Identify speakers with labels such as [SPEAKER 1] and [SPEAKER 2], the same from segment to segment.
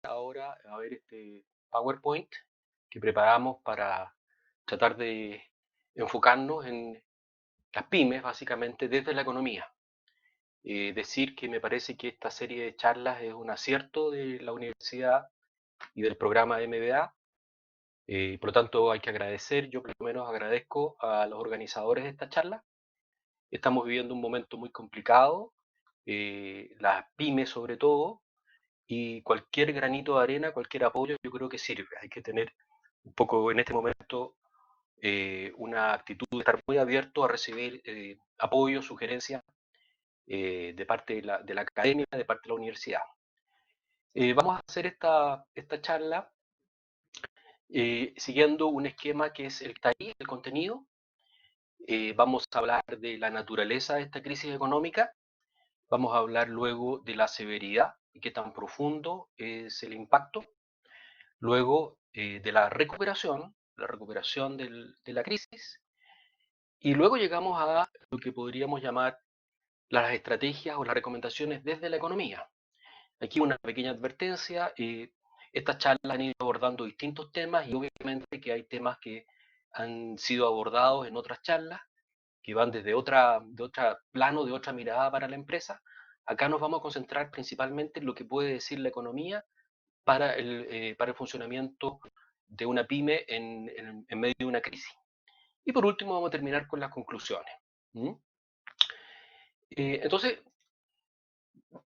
[SPEAKER 1] ahora a ver este PowerPoint que preparamos para tratar de enfocarnos en las pymes, básicamente desde la economía. Decir que me parece que esta serie de charlas es un acierto de la universidad y del programa MBA. Por lo tanto, hay que agradecer, yo por lo menos agradezco a los organizadores de esta charla. Estamos viviendo un momento muy complicado, las pymes sobre todo, y cualquier granito de arena, cualquier apoyo, yo creo que sirve. Hay que tener un poco en este momento una actitud de estar muy abierto a recibir apoyo, sugerencias de parte de la academia, de parte de la universidad. Vamos a hacer esta charla siguiendo un esquema que es el TAI, el contenido. Vamos a hablar de la naturaleza de esta crisis económica. Vamos a hablar luego de la severidad y qué tan profundo es el impacto. Luego de la recuperación de la crisis. Y luego llegamos a lo que podríamos llamar las estrategias o las recomendaciones desde la economía. Aquí una pequeña advertencia. Estas charlas han ido abordando distintos temas y obviamente que hay temas que han sido abordados en otras charlas que van desde otra plano, de otra mirada para la empresa. Acá nos vamos a concentrar principalmente en lo que puede decir la economía para el funcionamiento de una pyme en medio de una crisis. Y por último vamos a terminar con las conclusiones. ¿Mm? Entonces,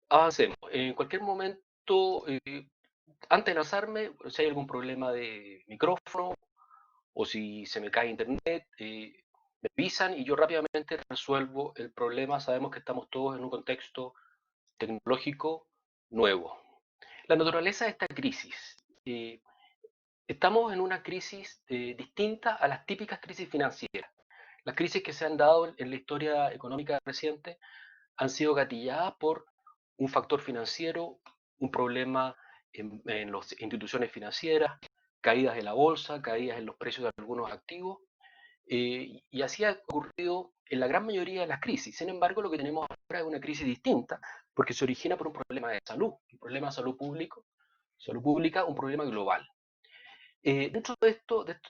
[SPEAKER 1] avancemos. En cualquier momento, antes de lanzarme, si hay algún problema de micrófono o si se me cae internet, me avisan y yo rápidamente resuelvo el problema. Sabemos que estamos todos en un contexto tecnológico nuevo. La naturaleza de esta crisis. Eh, Estamos en una crisis distinta a las típicas crisis financieras. Las crisis que se han dado en la historia económica reciente han sido gatilladas por un factor financiero, un problema en las instituciones financieras, caídas de la bolsa, caídas en los precios de algunos activos, y así ha ocurrido en la gran mayoría de las crisis. Sin embargo, lo que tenemos ahora es una crisis distinta, porque se origina por un problema de salud, un problema de salud pública, un problema global. Dentro de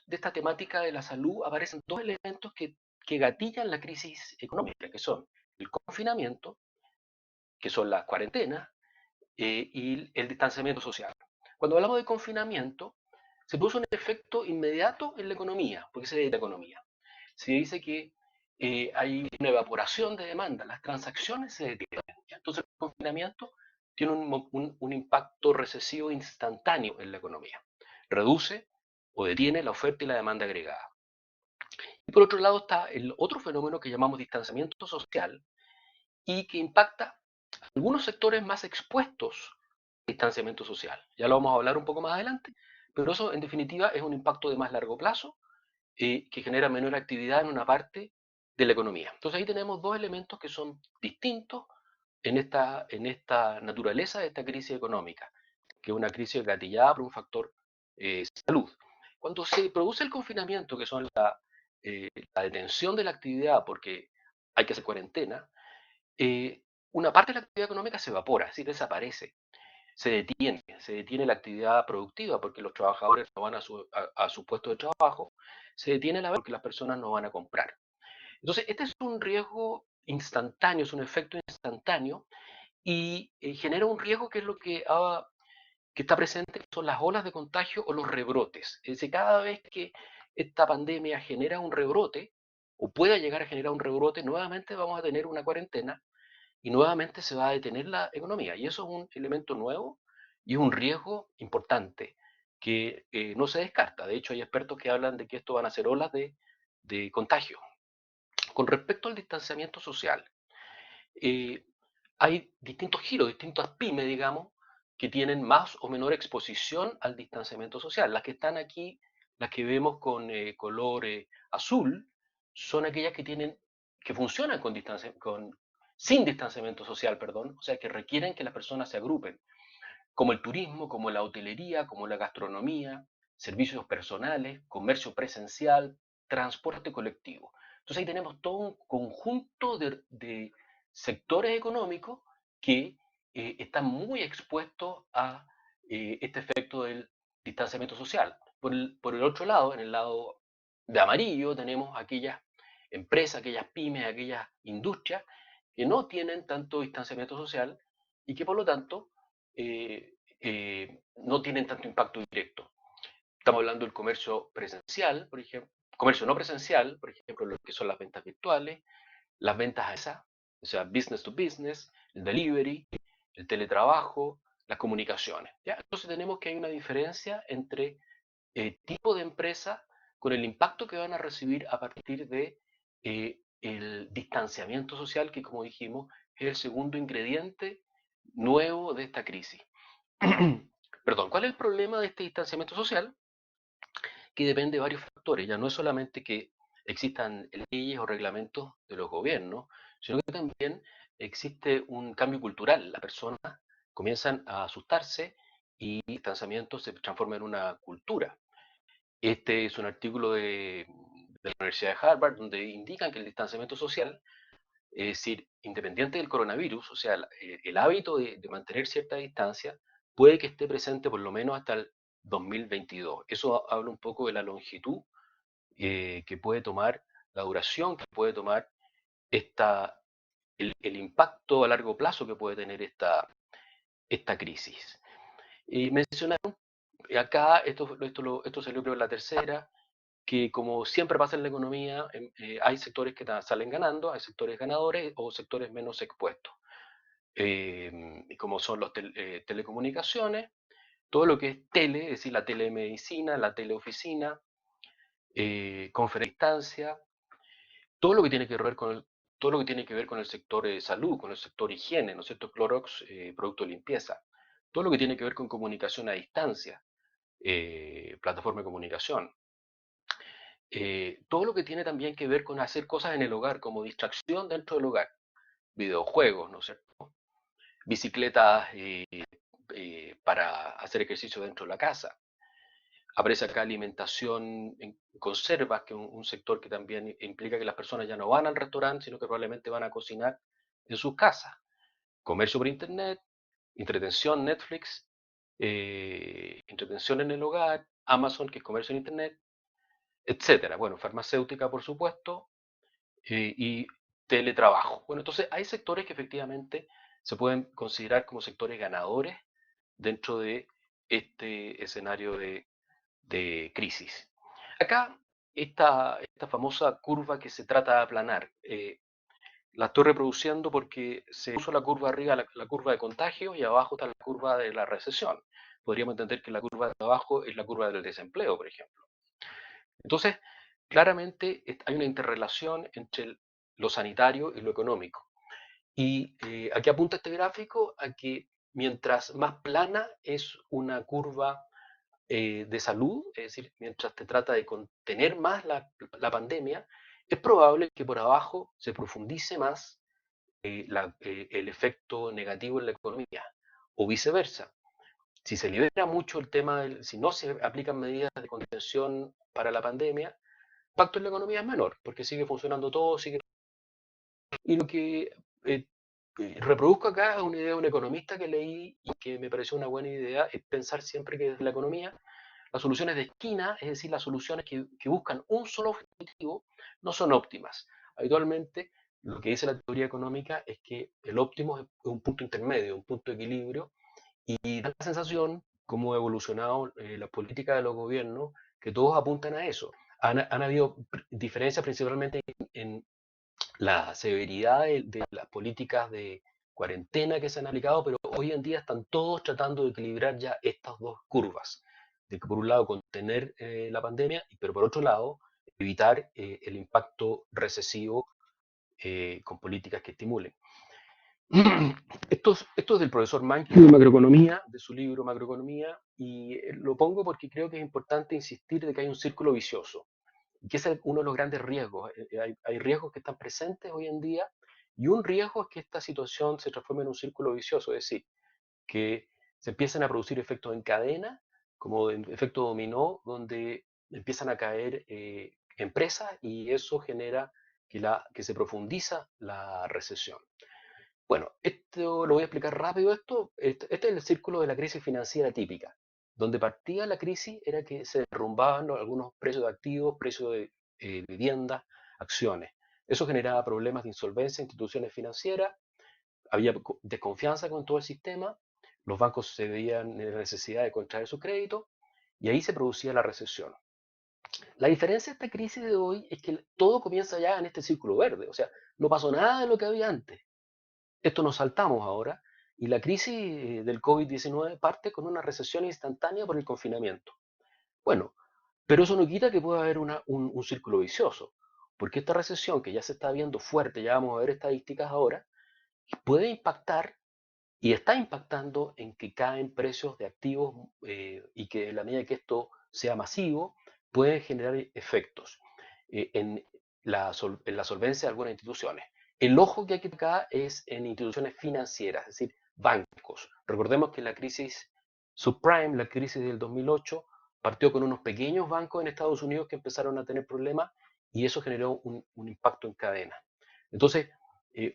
[SPEAKER 1] esta temática de la salud aparecen dos elementos que gatillan la crisis económica, que son el confinamiento, que son las cuarentenas, y el distanciamiento social. Cuando hablamos de confinamiento, se produce un efecto inmediato en la economía, porque se ve la economía. Se dice que hay una evaporación de demanda, las transacciones se detienen. Entonces el confinamiento tiene un impacto recesivo instantáneo en la economía. Reduce o detiene la oferta y la demanda agregada. Y por otro lado está el otro fenómeno que llamamos distanciamiento social y que impacta a algunos sectores más expuestos al distanciamiento social. Ya lo vamos a hablar un poco más adelante, pero eso en definitiva es un impacto de más largo plazo que genera menor actividad en una parte de la economía. Entonces ahí tenemos dos elementos que son distintos en esta naturaleza de esta crisis económica, que es una crisis gatillada por un factor salud. Cuando se produce el confinamiento, que son la detención de la actividad porque hay que hacer cuarentena, una parte de la actividad económica se evapora, es decir, desaparece, se detiene la actividad productiva porque los trabajadores no van a su puesto de trabajo, se detiene la venta porque las personas no van a comprar. Entonces, este es un riesgo instantáneo, es un efecto instantáneo y genera un riesgo que es lo que está presente, que son las olas de contagio o los rebrotes. Es decir, cada vez que esta pandemia genera un rebrote o pueda llegar a generar un rebrote, nuevamente vamos a tener una cuarentena y nuevamente se va a detener la economía. Y eso es un elemento nuevo y es un riesgo importante que no se descarta. De hecho, hay expertos que hablan de que esto van a ser olas de contagio. Con respecto al distanciamiento social, eh, hay distintos giros, distintas pymes, digamos, que tienen más o menor exposición al distanciamiento social. Las que están aquí, las que vemos con color azul, son aquellas que funcionan sin distanciamiento social, perdón, o sea, que requieren que las personas se agrupen, como el turismo, como la hotelería, como la gastronomía, servicios personales, comercio presencial, transporte colectivo. Entonces ahí tenemos todo un conjunto de sectores económicos que están muy expuestos a este efecto del distanciamiento social. Por el otro lado, en el lado de amarillo, tenemos aquellas empresas, aquellas pymes, aquellas industrias que no tienen tanto distanciamiento social y que por lo tanto no tienen tanto impacto directo. Estamos hablando del comercio presencial, por ejemplo, comercio no presencial, por ejemplo, lo que son las ventas virtuales, las ventas a esa, o sea, business to business, el delivery, el teletrabajo, las comunicaciones. ¿Ya? Entonces tenemos que hay una diferencia entre tipo de empresa con el impacto que van a recibir a partir de el distanciamiento social, que como dijimos es el segundo ingrediente nuevo de esta crisis. Perdón, ¿cuál es el problema de este distanciamiento social? Que depende de varios factores, ya no es solamente que existan leyes o reglamentos de los gobiernos, sino que también existe un cambio cultural. Las personas comienzan a asustarse y el distanciamiento se transforma en una cultura. Este es un artículo de la Universidad de Harvard donde indican que el distanciamiento social, es decir, independiente del coronavirus, o sea, el hábito de mantener cierta distancia, puede que esté presente por lo menos hasta el 2022. Eso habla un poco de la longitud que puede tomar, la duración que puede tomar esta, el impacto a largo plazo que puede tener esta crisis. Y mencionaron acá, esto salió creo en la tercera, que como siempre pasa en la economía, hay sectores que salen ganando, hay sectores ganadores o sectores menos expuestos. Como son los telecomunicaciones, todo lo que es tele, es decir, la telemedicina, la teleoficina, conferencia a distancia, todo lo que tiene que ver con todo lo que tiene que ver con el sector salud, con el sector higiene, ¿no es cierto? Clorox, producto de limpieza. Todo lo que tiene que ver con comunicación a distancia, plataforma de comunicación. Todo lo que tiene también que ver con hacer cosas en el hogar, como distracción dentro del hogar. Videojuegos, ¿no es cierto? Bicicletas para hacer ejercicio dentro de la casa. Aparece acá alimentación en conservas, que es un sector que también implica que las personas ya no van al restaurante, sino que probablemente van a cocinar en sus casas. Comercio por internet, entretención, Netflix, entretención en el hogar, Amazon, que es comercio en internet, etcétera. Bueno, farmacéutica, por supuesto, y teletrabajo. Bueno, entonces hay sectores que efectivamente se pueden considerar como sectores ganadores dentro de este escenario de crisis. Acá, esta famosa curva que se trata de aplanar, la estoy reproduciendo porque se puso la curva arriba, la curva de contagios, y abajo está la curva de la recesión. Podríamos entender que la curva de abajo es la curva del desempleo, por ejemplo. Entonces, claramente hay una interrelación entre lo sanitario y lo económico. Y aquí apunta este gráfico a que mientras más plana es una curva de salud, es decir, mientras te trata de contener más la pandemia, es probable que por abajo se profundice más el efecto negativo en la economía, o viceversa. Si se libera mucho el tema, si no se aplican medidas de contención para la pandemia, el impacto en la economía es menor, porque sigue funcionando todo, sigue. Y lo que eh, reproduzco acá es una idea de un economista que leí y que me pareció una buena idea, es pensar siempre que desde la economía las soluciones de esquina, es decir, las soluciones que buscan un solo objetivo, no son óptimas. Habitualmente, lo que dice la teoría económica es que el óptimo es un punto intermedio, un punto de equilibrio, y da la sensación, como ha evolucionado la política de los gobiernos, que todos apuntan a eso. Han habido diferencias principalmente en la severidad de las políticas de cuarentena que se han aplicado, pero hoy en día están todos tratando de equilibrar ya estas dos curvas, de que por un lado contener la pandemia, pero por otro lado evitar el impacto recesivo con políticas que estimulen. Esto es del profesor Mankey de macroeconomía, de su libro Macroeconomía, y lo pongo porque creo que es importante insistir de que hay un círculo vicioso que ese es uno de los grandes riesgos. Hay riesgos que están presentes hoy en día y un riesgo es que esta situación se transforme en un círculo vicioso, es decir, que se empiecen a producir efectos en cadena, como en efecto dominó, donde empiezan a caer empresas y eso genera que se profundiza la recesión. Bueno, esto lo voy a explicar rápido. Este es el círculo de la crisis financiera típica. Donde partía la crisis era que se derrumbaban algunos precios de activos, precios de viviendas, acciones. Eso generaba problemas de insolvencia en instituciones financieras, había desconfianza con todo el sistema, los bancos se veían en la necesidad de contraer su crédito y ahí se producía la recesión. La diferencia de esta crisis de hoy es que todo comienza ya en este círculo verde, o sea, no pasó nada de lo que había antes. Esto nos saltamos ahora y la crisis del COVID-19 parte con una recesión instantánea por el confinamiento. Bueno, pero eso no quita que pueda haber un círculo vicioso, porque esta recesión que ya se está viendo fuerte, ya vamos a ver estadísticas ahora, puede impactar y está impactando en que caen precios de activos y que en la medida que esto sea masivo, puede generar efectos en en la solvencia de algunas instituciones. El ojo que hay que acá es en instituciones financieras, es decir, bancos. Recordemos que la crisis subprime, la crisis del 2008, partió con unos pequeños bancos en Estados Unidos que empezaron a tener problemas y eso generó un impacto en cadena. Entonces,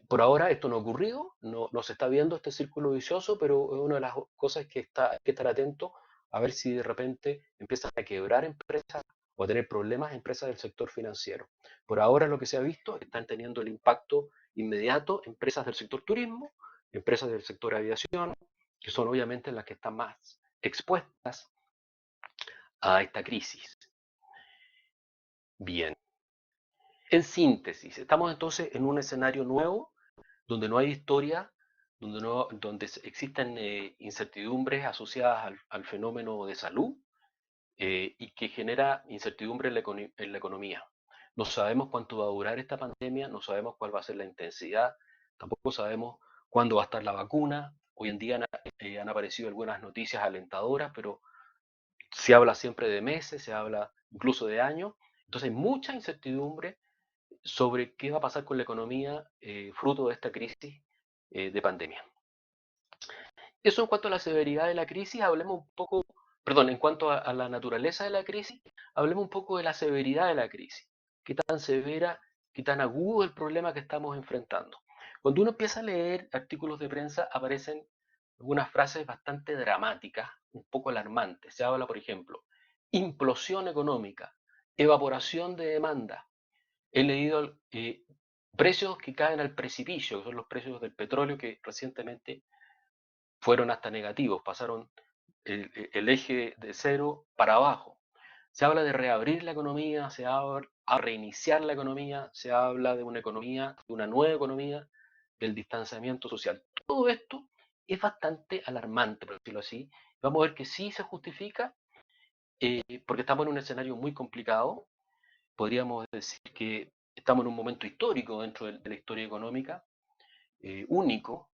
[SPEAKER 1] por ahora esto no ha ocurrido, no se está viendo este círculo vicioso, pero es una de las cosas que hay que estar atento a ver si de repente empiezan a quebrar empresas o a tener problemas empresas del sector financiero. Por ahora lo que se ha visto es que están teniendo el impacto inmediato empresas del sector turismo, empresas del sector aviación, que son obviamente las que están más expuestas a esta crisis. Bien, en síntesis, estamos entonces en un escenario nuevo donde no hay historia, donde existen incertidumbres asociadas al fenómeno de salud y que genera incertidumbre en la economía. No sabemos cuánto va a durar esta pandemia, no sabemos cuál va a ser la intensidad, tampoco sabemos cuándo va a estar la vacuna. Hoy en día han aparecido algunas noticias alentadoras, pero se habla siempre de meses, se habla incluso de años. Entonces hay mucha incertidumbre sobre qué va a pasar con la economía fruto de esta crisis de pandemia. Eso en cuanto a la severidad de la crisis, hablemos un poco, perdón, en cuanto a la naturaleza de la crisis, hablemos un poco de la severidad de la crisis. ¿Qué tan severa, qué tan agudo es el problema que estamos enfrentando? Cuando uno empieza a leer artículos de prensa, aparecen algunas frases bastante dramáticas, un poco alarmantes. Se habla, por ejemplo, implosión económica, evaporación de demanda. He leído precios que caen al precipicio, que son los precios del petróleo que recientemente fueron hasta negativos, pasaron el eje de cero para abajo. Se habla de reabrir la economía, se habla a reiniciar la economía, se habla de una economía, de una nueva economía, del distanciamiento social. Todo esto es bastante alarmante, por decirlo así. Vamos a ver que sí se justifica, porque estamos en un escenario muy complicado. Podríamos decir que estamos en un momento histórico dentro de la historia económica, único,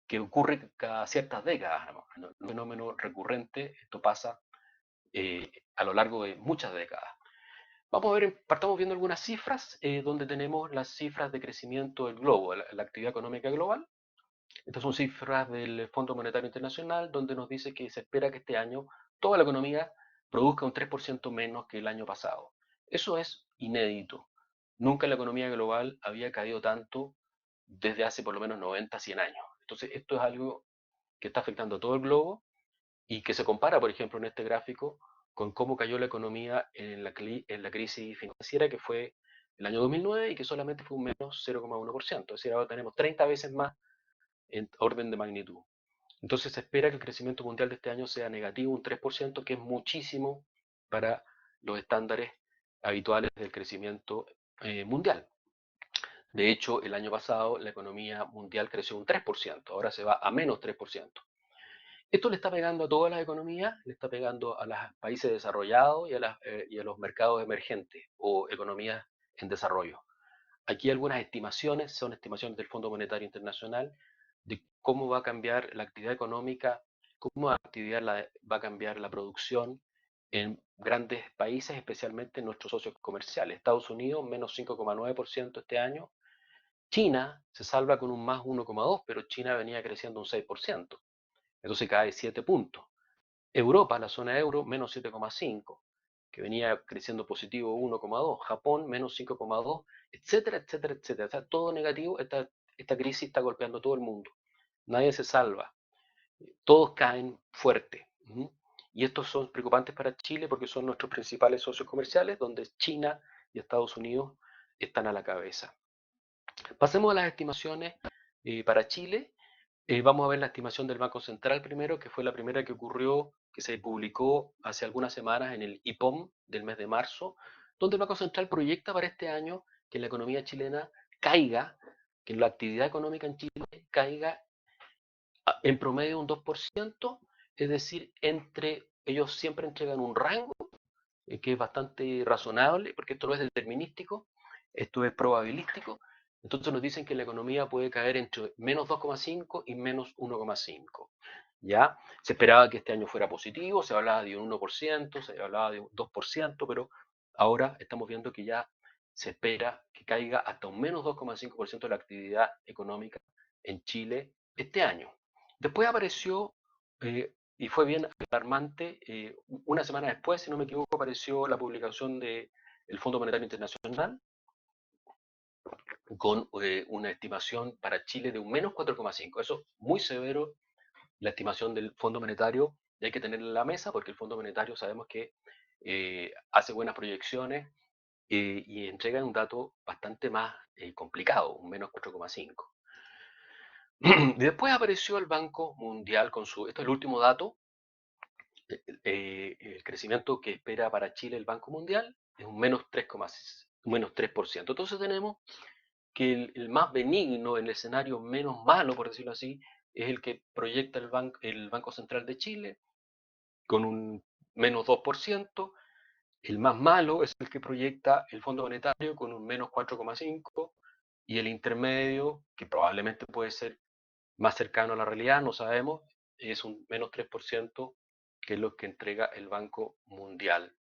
[SPEAKER 1] que ocurre cada ciertas décadas. ¿No? Un fenómeno recurrente, esto pasa a lo largo de muchas décadas. Vamos a ver, partamos viendo algunas cifras, donde tenemos las cifras de crecimiento del globo, la actividad económica global. Estas son cifras del Fondo Monetario Internacional, donde nos dice que se espera que este año toda la economía produzca un 3% menos que el año pasado. Eso es inédito. Nunca la economía global había caído tanto desde hace por lo menos 90, 100 años. Entonces, esto es algo que está afectando a todo el globo y que se compara, por ejemplo, en este gráfico con cómo cayó la economía en la crisis financiera que fue el año 2009 y que solamente fue un menos 0,1%. Es decir, ahora tenemos 30 veces más en orden de magnitud. Entonces se espera que el crecimiento mundial de este año sea negativo, un 3%, que es muchísimo para los estándares habituales del crecimiento mundial. De hecho, el año pasado la economía mundial creció un 3%, ahora se va a menos 3%. Esto le está pegando a todas las economías, le está pegando a los países desarrollados y a los mercados emergentes o economías en desarrollo. Aquí algunas estimaciones, son estimaciones del Fondo Monetario Internacional, de cómo va a cambiar la actividad económica, cómo va a cambiar la producción en grandes países, especialmente en nuestros socios comerciales. Estados Unidos, menos 5,9% este año. China se salva con un más 1,2%, pero China venía creciendo un 6%. Entonces cae 7 puntos. Europa, la zona euro, menos 7,5, que venía creciendo positivo 1,2. Japón, menos 5,2, etcétera, etcétera, etcétera. O sea, todo negativo. Estas esta crisis está golpeando a todo el mundo. Nadie se salva. Todos caen fuerte. Y estos son preocupantes para Chile porque son nuestros principales socios comerciales, donde China y Estados Unidos están a la cabeza. Pasemos a las estimaciones para Chile. Vamos a ver la estimación del Banco Central primero, que fue la primera que ocurrió, que se publicó hace algunas semanas en el IPOM del mes de marzo, donde el Banco Central proyecta para este año que la economía chilena caiga, que la actividad económica en Chile caiga en promedio un 2%, es decir, ellos siempre entregan un rango que es bastante razonable, porque esto no es determinístico, esto es probabilístico. Entonces nos dicen que la economía puede caer entre menos 2,5 y menos 1,5. ¿Ya? Se esperaba que este año fuera positivo, se hablaba de un 1%, se hablaba de un 2%, pero ahora estamos viendo que ya se espera que caiga hasta un menos 2,5% de la actividad económica en Chile este año. Después apareció, y fue bien alarmante, una semana después, si no me equivoco, apareció la publicación del Fondo Monetario Internacional con una estimación para Chile de un menos 4,5. Eso es muy severo, la estimación del Fondo Monetario, y hay que tenerla en la mesa porque el Fondo Monetario sabemos que hace buenas proyecciones y entrega un dato bastante más complicado, un menos 4,5. Y después apareció el Banco Mundial con esto es el último dato, el crecimiento que espera para Chile el Banco Mundial es un menos 3,6, un menos 3%. Entonces tenemos que el más benigno, el escenario menos malo, por decirlo así, es el que proyecta el Banco Central de Chile con un menos 2%. El más malo es el que proyecta el Fondo Monetario con un menos 4,5%. Y el intermedio, que probablemente puede ser más cercano a la realidad, no sabemos, es un menos 3%, que es lo que entrega el Banco Mundial.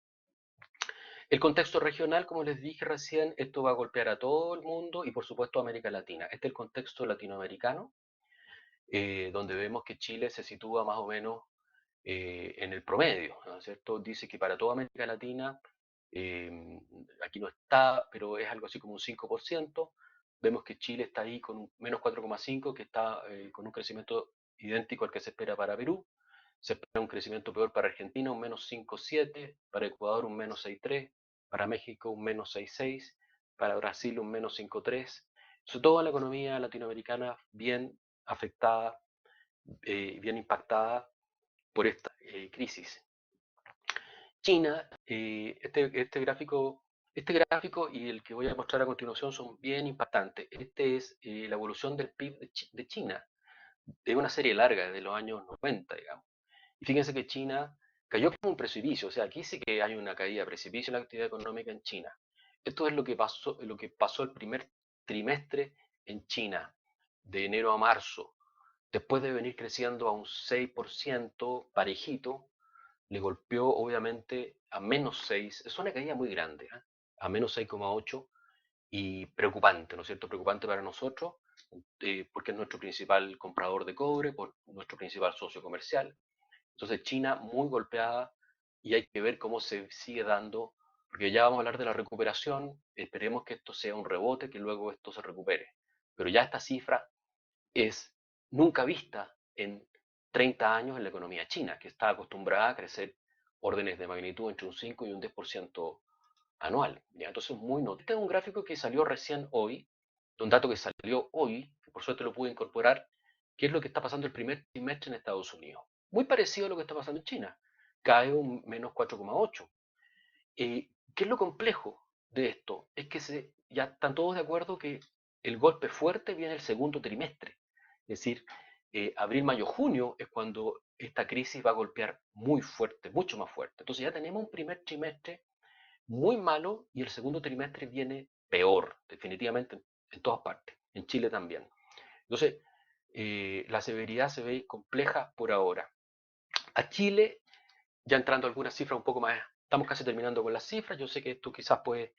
[SPEAKER 1] El contexto regional, como les dije recién, esto va a golpear a todo el mundo y por supuesto a América Latina. Este es el contexto latinoamericano, donde vemos que Chile se sitúa más o menos en el promedio, ¿no es cierto? Dice que para toda América Latina, eh, aquí no está, pero es algo así como un 5%. Vemos que Chile está ahí con un menos 4,5, que está con un crecimiento idéntico al que se espera para Perú. Se espera un crecimiento peor para Argentina, un menos 5,7, para Ecuador un menos 6,3, para México un menos 6,6, para Brasil un menos 5,3. Sobre todo la economía latinoamericana bien afectada, bien impactada por esta crisis. China, este gráfico y el que voy a mostrar a continuación son bien impactantes. Este es la evolución del PIB de China, de una serie larga, de los años 90, digamos. Y fíjense que China cayó como un precipicio, o sea, aquí sí que hay una caída, precipicio en la actividad económica en China. Esto es lo que pasó el primer trimestre en China, de enero a marzo. Después de venir creciendo a un 6% parejito, le golpeó obviamente a menos 6, es una caída muy grande, ¿eh? A menos 6,8 y preocupante, ¿no es cierto? Preocupante para nosotros, porque es nuestro principal comprador de cobre, por nuestro principal socio comercial. Entonces China muy golpeada y hay que ver cómo se sigue dando, porque ya vamos a hablar de la recuperación, esperemos que esto sea un rebote, que luego esto se recupere. Pero ya esta cifra es nunca vista en 30 años en la economía china, que está acostumbrada a crecer órdenes de magnitud entre un 5 y un 10% anual. ¿Ya? Entonces, muy notable. Este es un gráfico que salió recién hoy, un dato que salió hoy, que por suerte lo pude incorporar, que es lo que está pasando el primer trimestre en Estados Unidos. Muy parecido a lo que está pasando en China. Cae un menos 4,8. ¿Qué es lo complejo de esto? Es que ya están todos de acuerdo que el golpe fuerte viene el segundo trimestre. Es decir, abril, mayo, junio es cuando esta crisis va a golpear muy fuerte, mucho más fuerte. Entonces ya tenemos un primer trimestre muy malo y el segundo trimestre viene peor, definitivamente en todas partes, en Chile también. Entonces, la severidad se ve compleja por ahora. A Chile, ya entrando a algunas cifras un poco más, estamos casi terminando con las cifras, yo sé que esto quizás puede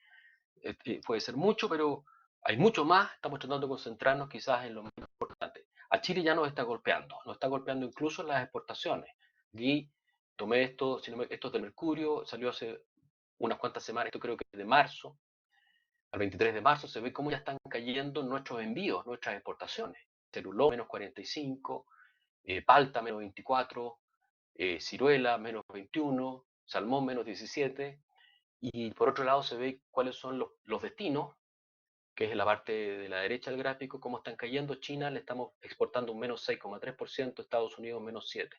[SPEAKER 1] ser mucho, pero hay mucho más, estamos tratando de concentrarnos quizás en lo más importante. A Chile ya nos está golpeando incluso las exportaciones. Y tomé esto, esto es de mercurio, salió hace unas cuantas semanas, esto creo que es de marzo, Al 23 de marzo se ve cómo ya están cayendo nuestros envíos, nuestras exportaciones. Celulose menos 45, palta menos 24, ciruela menos 21, salmón menos 17. Y por otro lado se ve cuáles son los destinos, que es en la parte de la derecha del gráfico, cómo están cayendo. China le estamos exportando un menos 6,3%, Estados Unidos un menos 7%.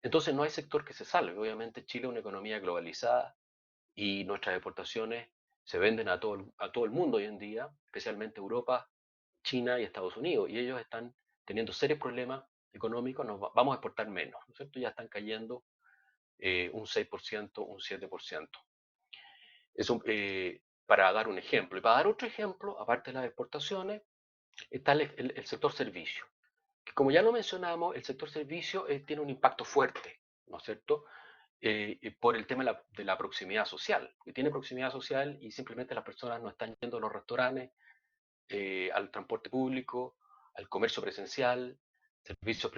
[SPEAKER 1] Entonces no hay sector que se salve. Obviamente Chile es una economía globalizada y nuestras exportaciones se venden a todo el mundo hoy en día, especialmente Europa, China y Estados Unidos, y ellos están teniendo serios problemas económicos, vamos a exportar menos, ¿no es cierto? Ya están cayendo un 6%, un 7%. Eso para dar un ejemplo. Y para dar otro ejemplo, aparte de las exportaciones, está el sector servicio. Que como ya lo mencionamos, el sector servicio tiene un impacto fuerte, ¿no es cierto? Por el tema de la proximidad social, que tiene proximidad social y simplemente las personas no están yendo a los restaurantes, al transporte público, al comercio presencial, servicios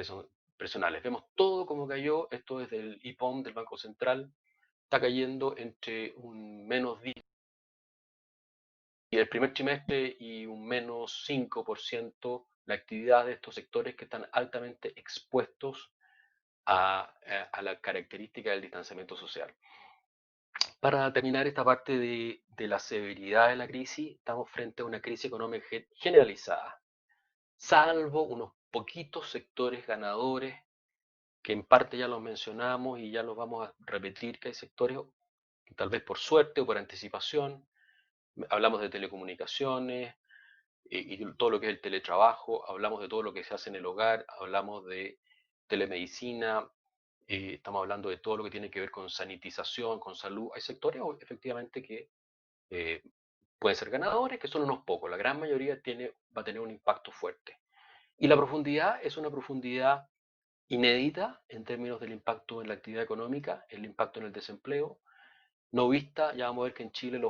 [SPEAKER 1] personales. Vemos todo como cayó, esto es del IPOM del Banco Central, está cayendo entre un menos 10 y el primer trimestre y un menos 5% la actividad de estos sectores que están altamente expuestos a la característica del distanciamiento social. Para terminar esta parte de la severidad de la crisis, estamos frente a una crisis económica generalizada, salvo unos poquitos sectores ganadores, que en parte ya los mencionamos y ya los vamos a repetir, que hay sectores que tal vez por suerte o por anticipación, hablamos de telecomunicaciones y todo lo que es el teletrabajo, hablamos de todo lo que se hace en el hogar, hablamos de telemedicina, estamos hablando de todo lo que tiene que ver con sanitización, con salud. Hay sectores efectivamente que eh, pueden ser ganadores, que son unos pocos. La gran mayoría va a tener un impacto fuerte. Y la profundidad es una profundidad inédita en términos del impacto en la actividad económica, el impacto en el desempleo. No vista, ya vamos a ver que en Chile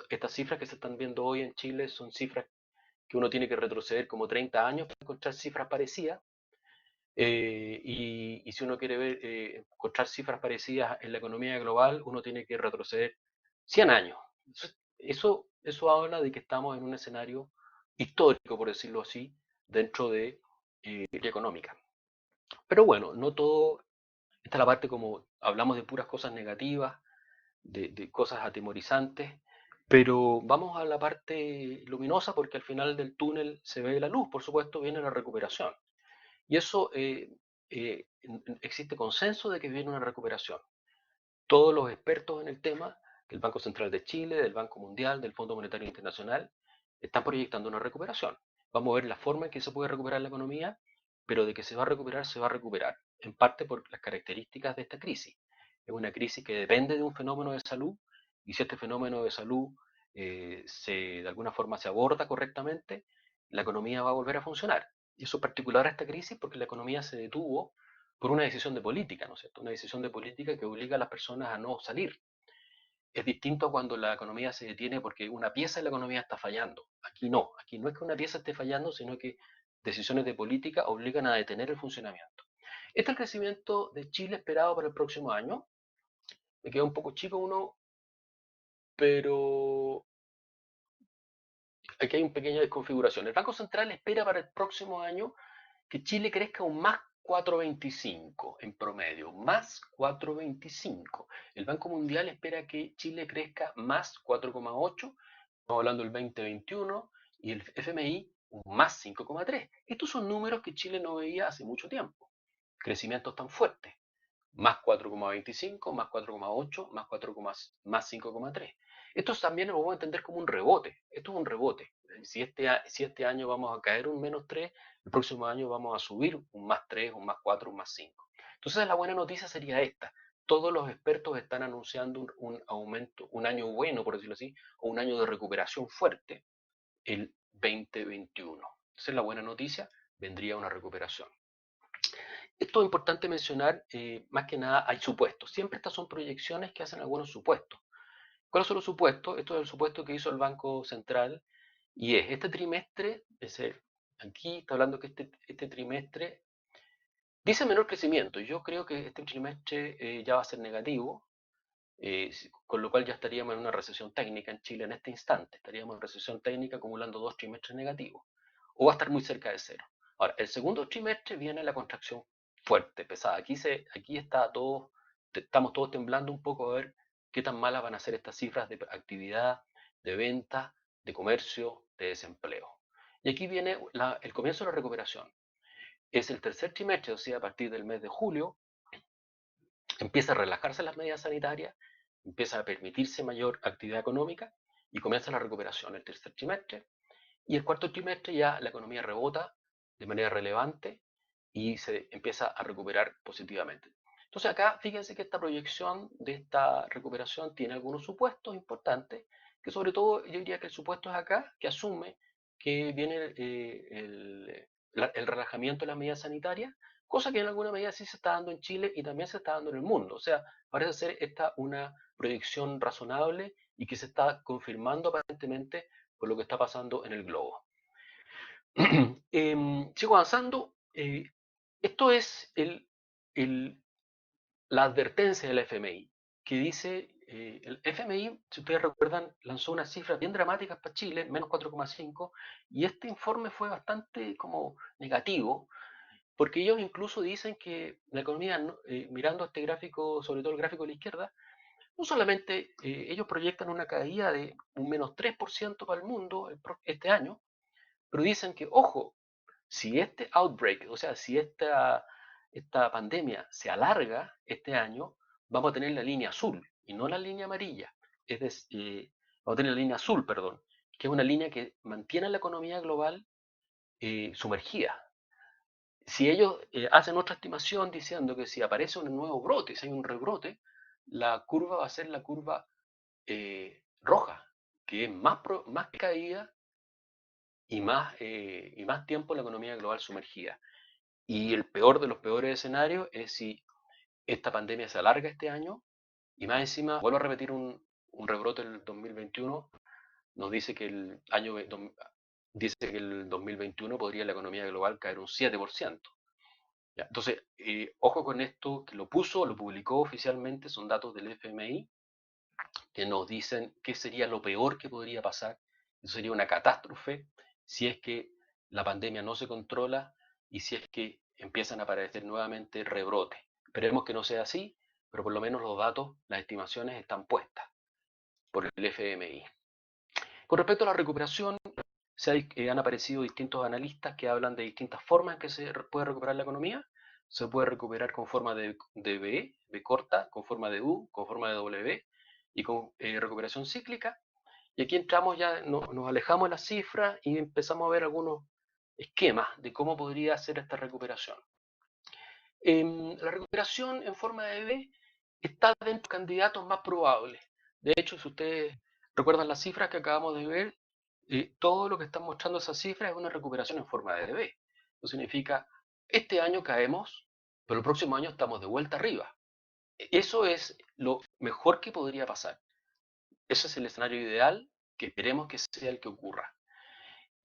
[SPEAKER 1] estas cifras que se están viendo hoy en Chile son cifras que uno tiene que retroceder como 30 años para encontrar cifras parecidas. Y si uno quiere encontrar cifras parecidas en la economía global, uno tiene que retroceder 100 años. Eso habla de que estamos en un escenario histórico, por decirlo así, dentro de la económica. Pero bueno, no todo, esta es la parte como hablamos de puras cosas negativas, de cosas atemorizantes, pero vamos a la parte luminosa porque al final del túnel se ve la luz, por supuesto, viene la recuperación. Y eso existe consenso de que viene una recuperación. Todos los expertos en el tema, del Banco Central de Chile, del Banco Mundial, del Fondo Monetario Internacional, están proyectando una recuperación. Vamos a ver la forma en que se puede recuperar la economía, pero de que se va a recuperar, se va a recuperar, en parte por las características de esta crisis. Es una crisis que depende de un fenómeno de salud, y si este fenómeno de salud de alguna forma se aborda correctamente, la economía va a volver a funcionar. Y eso es particular a esta crisis porque la economía se detuvo por una decisión de política, ¿no es cierto? Una decisión de política que obliga a las personas a no salir. Es distinto cuando la economía se detiene porque una pieza de la economía está fallando. Aquí no es que una pieza esté fallando, sino que decisiones de política obligan a detener el funcionamiento. Este es el crecimiento de Chile esperado para el próximo año. Me queda un poco chico uno, pero aquí hay una pequeña desconfiguración. El Banco Central espera para el próximo año que Chile crezca un más 4,25 en promedio, más 4,25. El Banco Mundial espera que Chile crezca más 4,8, estamos hablando del 2021, y el FMI un más 5,3. Estos son números que Chile no veía hace mucho tiempo, crecimientos tan fuertes, más 4,25, más 4,8, más 4, más 5,3. Esto también lo vamos a entender como un rebote. Esto es un rebote. Si este año vamos a caer un menos 3, el próximo año vamos a subir un más 3, un más 4, un más 5. Entonces la buena noticia sería esta. Todos los expertos están anunciando un aumento, un año bueno, por decirlo así, o un año de recuperación fuerte, el 2021. Entonces la buena noticia, vendría una recuperación. Esto es importante mencionar, más que nada hay supuestos. Siempre estas son proyecciones que hacen algunos supuestos. ¿Cuáles son los supuestos? Esto es el supuesto que hizo el Banco Central y es este trimestre, aquí está hablando que este trimestre dice menor crecimiento. Yo creo que este trimestre ya va a ser negativo. con lo cual ya estaríamos en una recesión técnica en Chile en este instante, estaríamos en recesión técnica acumulando 2 trimestres negativos, o va a estar muy cerca de cero. Ahora, el segundo trimestre viene la contracción fuerte, pesada. Aquí está todo, estamos todos temblando un poco a ver qué tan malas van a ser estas cifras de actividad, de venta, de comercio, de desempleo. Y aquí viene el comienzo de la recuperación. Es el tercer trimestre, o sea, a partir del mes de julio, empieza a relajarse las medidas sanitarias, empieza a permitirse mayor actividad económica y comienza la recuperación el tercer trimestre. Y el cuarto trimestre ya la economía rebota de manera relevante y se empieza a recuperar positivamente. Entonces acá fíjense que esta proyección de esta recuperación tiene algunos supuestos importantes, que sobre todo yo diría que el supuesto es acá, que asume que viene el relajamiento de las medidas sanitarias, cosa que en alguna medida sí se está dando en Chile y también se está dando en el mundo. O sea, parece ser esta una proyección razonable y que se está confirmando aparentemente por lo que está pasando en el globo. Sigo avanzando. Esto es la advertencia del FMI, que dice, el FMI, si ustedes recuerdan, lanzó unas cifras bien dramáticas para Chile, menos 4,5, y este informe fue bastante como negativo, porque ellos incluso dicen que la economía, mirando este gráfico, sobre todo el gráfico de la izquierda, no solamente ellos proyectan una caída de un menos 3% para el mundo este año, pero dicen que, ojo, si este outbreak, o sea, si esta pandemia se alarga este año, vamos a tener la línea azul y no la línea amarilla. Es decir, vamos a tener la línea azul, perdón, que es una línea que mantiene la economía global sumergida. Si ellos hacen otra estimación diciendo que si aparece un nuevo brote, si hay un rebrote, la curva va a ser la curva roja, que es más caída y más tiempo la economía global sumergida. Y el peor de los peores escenarios es si esta pandemia se alarga este año y más encima, vuelvo a repetir un rebrote en el 2021, nos dice que dice que el 2021 podría la economía global caer un 7%. ¿Ya? Entonces, ojo con esto, que lo publicó oficialmente, son datos del FMI, que nos dicen qué sería lo peor que podría pasar. Eso sería una catástrofe si es que la pandemia no se controla y si es que empiezan a aparecer nuevamente rebrotes. Esperemos que no sea así, pero por lo menos los datos, las estimaciones están puestas por el FMI. Con respecto a la recuperación, han aparecido distintos analistas que hablan de distintas formas en que se puede recuperar la economía. Se puede recuperar con forma de V corta, con forma de U, con forma de W y con recuperación cíclica. Y aquí entramos ya, nos alejamos de las cifras y empezamos a ver algunos esquemas de cómo podría ser esta recuperación. La recuperación en forma de V está dentro de los candidatos más probables. De hecho, si ustedes recuerdan las cifras que acabamos de ver, todo lo que están mostrando esas cifras es una recuperación en forma de V. Eso significa, este año caemos, pero el próximo año estamos de vuelta arriba. Eso es lo mejor que podría pasar. Ese es el escenario ideal que esperemos que sea el que ocurra.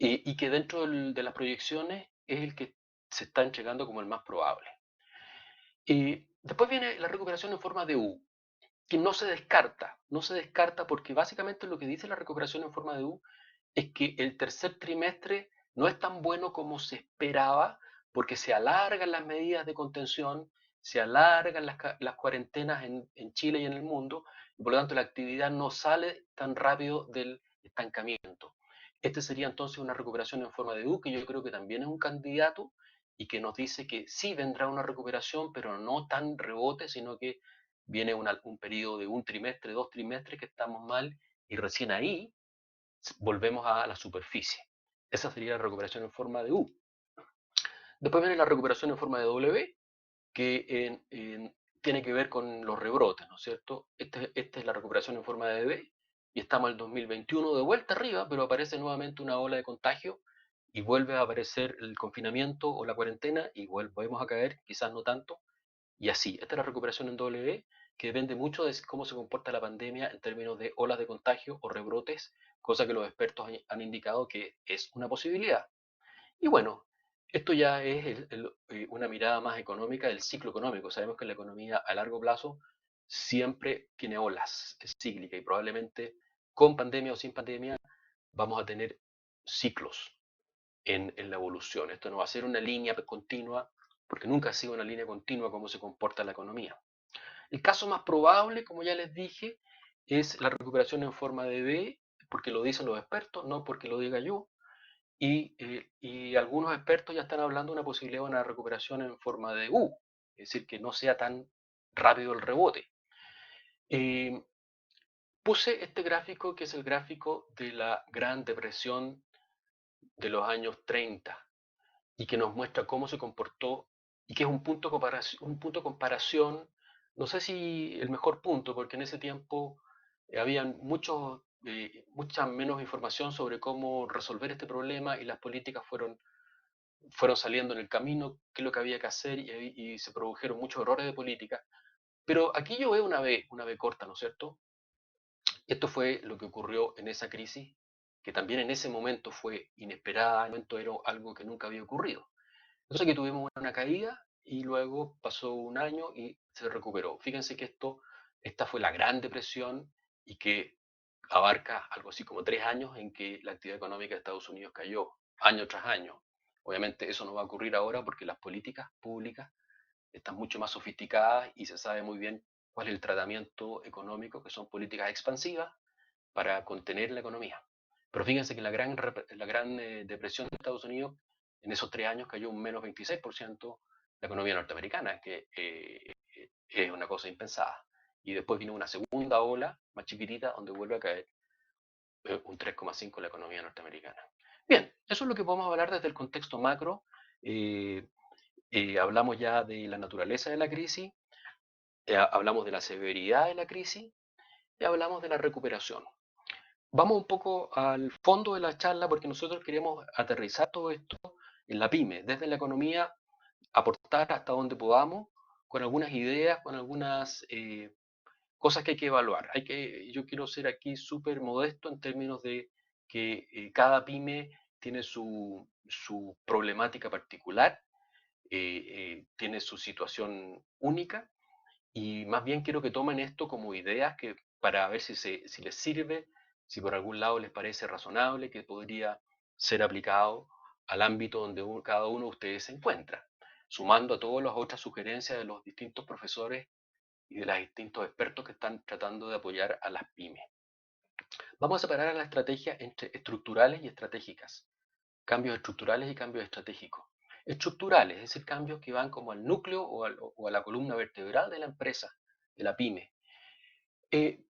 [SPEAKER 1] Y que dentro de las proyecciones es el que se está entregando como el más probable. Después viene la recuperación en forma de U, que no se descarta porque básicamente lo que dice la recuperación en forma de U es que el tercer trimestre no es tan bueno como se esperaba porque se alargan las medidas de contención, se alargan las cuarentenas en Chile y en el mundo, y por lo tanto la actividad no sale tan rápido del estancamiento. Este sería entonces una recuperación en forma de U, que yo creo que también es un candidato y que nos dice que sí vendrá una recuperación, pero no tan rebote, sino que viene un periodo de un trimestre, 2 trimestres que estamos mal y recién ahí volvemos a la superficie. Esa sería la recuperación en forma de U. Después viene la recuperación en forma de W, que tiene que ver con los rebrotes, ¿no es cierto? Esta es la recuperación en forma de V y estamos en el 2021 de vuelta arriba, pero aparece nuevamente una ola de contagio y vuelve a aparecer el confinamiento o la cuarentena y volvemos a caer, quizás no tanto, y así. Esta es la recuperación en W, que depende mucho de cómo se comporta la pandemia en términos de olas de contagio o rebrotes, cosa que los expertos han indicado que es una posibilidad. Y bueno, esto ya es una mirada más económica del ciclo económico. Sabemos que la economía a largo plazo siempre tiene olas, es cíclica y probablemente con pandemia o sin pandemia vamos a tener ciclos en la evolución. Esto no va a ser una línea continua, porque nunca ha sido una línea continua como se comporta la economía. El caso más probable, como ya les dije, es la recuperación en forma de V, porque lo dicen los expertos, no porque lo diga yo. Y algunos expertos ya están hablando de una posibilidad de una recuperación en forma de U, es decir, que no sea tan rápido el rebote. Eh, Puse este gráfico, que es el gráfico de la Gran Depresión de los años 30 y que nos muestra cómo se comportó y que es un punto de comparación, no sé si el mejor punto, porque en ese tiempo había mucha menos información sobre cómo resolver este problema y las políticas fueron saliendo en el camino, qué es lo que había que hacer y se produjeron muchos errores de política. Pero aquí yo veo una B corta, ¿no es cierto? Esto fue lo que ocurrió en esa crisis, que también en ese momento fue inesperada, en ese momento era algo que nunca había ocurrido. Entonces aquí tuvimos una caída y luego pasó un año y se recuperó. Fíjense que esta fue la Gran Depresión y que abarca algo así como 3 años en que la actividad económica de Estados Unidos cayó año tras año. Obviamente eso no va a ocurrir ahora porque las políticas públicas están mucho más sofisticadas y se sabe muy bien cuál es el tratamiento económico, que son políticas expansivas para contener la economía. Pero fíjense que la gran depresión de Estados Unidos en esos 3 años cayó un menos 26% la economía norteamericana, que es una cosa impensada. Y después vino una segunda ola más chiquitita donde vuelve a caer un 3,5% la economía norteamericana. Bien, eso es lo que podemos hablar desde el contexto macro. Eh, Hablamos ya de la naturaleza de la crisis, hablamos de la severidad de la crisis y hablamos de la recuperación. Vamos un poco al fondo de la charla porque nosotros queremos aterrizar todo esto en la pyme, desde la economía, aportar hasta donde podamos, con algunas ideas, con algunas cosas que hay que evaluar. Yo quiero ser aquí súper modesto en términos de que cada pyme tiene su problemática particular, tiene su situación única y más bien quiero que tomen esto como ideas para ver si les sirve, si por algún lado les parece razonable, que podría ser aplicado al ámbito donde cada uno de ustedes se encuentra, sumando a todas las otras sugerencias de los distintos profesores y de los distintos expertos que están tratando de apoyar a las pymes. Vamos a separar a las estrategias entre estructurales y estratégicas, cambios estructurales y cambios estratégicos. Estructurales, es decir, cambios que van como al núcleo o a la columna vertebral de la empresa, de la pyme.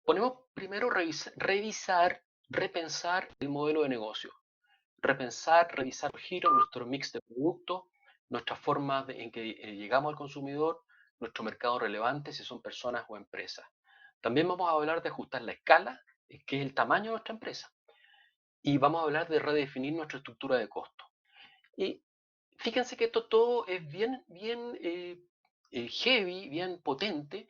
[SPEAKER 1] Ponemos primero revisar, repensar el modelo de negocio, repensar, revisar el giro, nuestro mix de productos, nuestras formas en que llegamos al consumidor, nuestro mercado relevante, si son personas o empresas. También vamos a hablar de ajustar la escala, que es el tamaño de nuestra empresa, y vamos a hablar de redefinir nuestra estructura de costo. Y fíjense que esto todo es bien heavy, bien potente,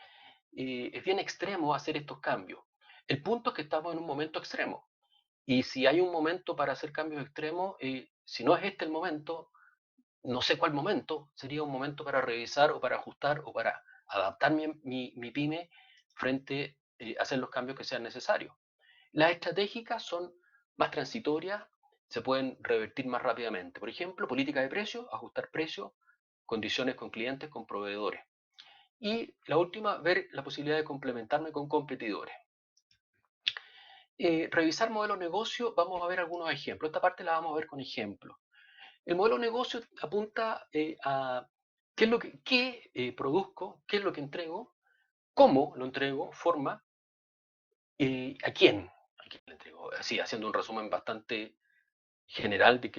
[SPEAKER 1] es bien extremo hacer estos cambios. El punto es que estamos en un momento extremo. Y si hay un momento para hacer cambios extremos, si no es este el momento, no sé cuál momento, sería un momento para revisar o para ajustar o para adaptar mi pyme frente a hacer los cambios que sean necesarios. Las estratégicas son más transitorias, se pueden revertir más rápidamente. Por ejemplo, política de precios, ajustar precios, condiciones con clientes, con proveedores. Y la última, ver la posibilidad de complementarme con competidores. Revisar modelo de negocio, vamos a ver algunos ejemplos. Esta parte la vamos a ver con ejemplos. El modelo de negocio apunta a qué produzco, qué es lo que entrego, cómo lo entrego, forma, a quién le entrego. Así, haciendo un resumen bastante general de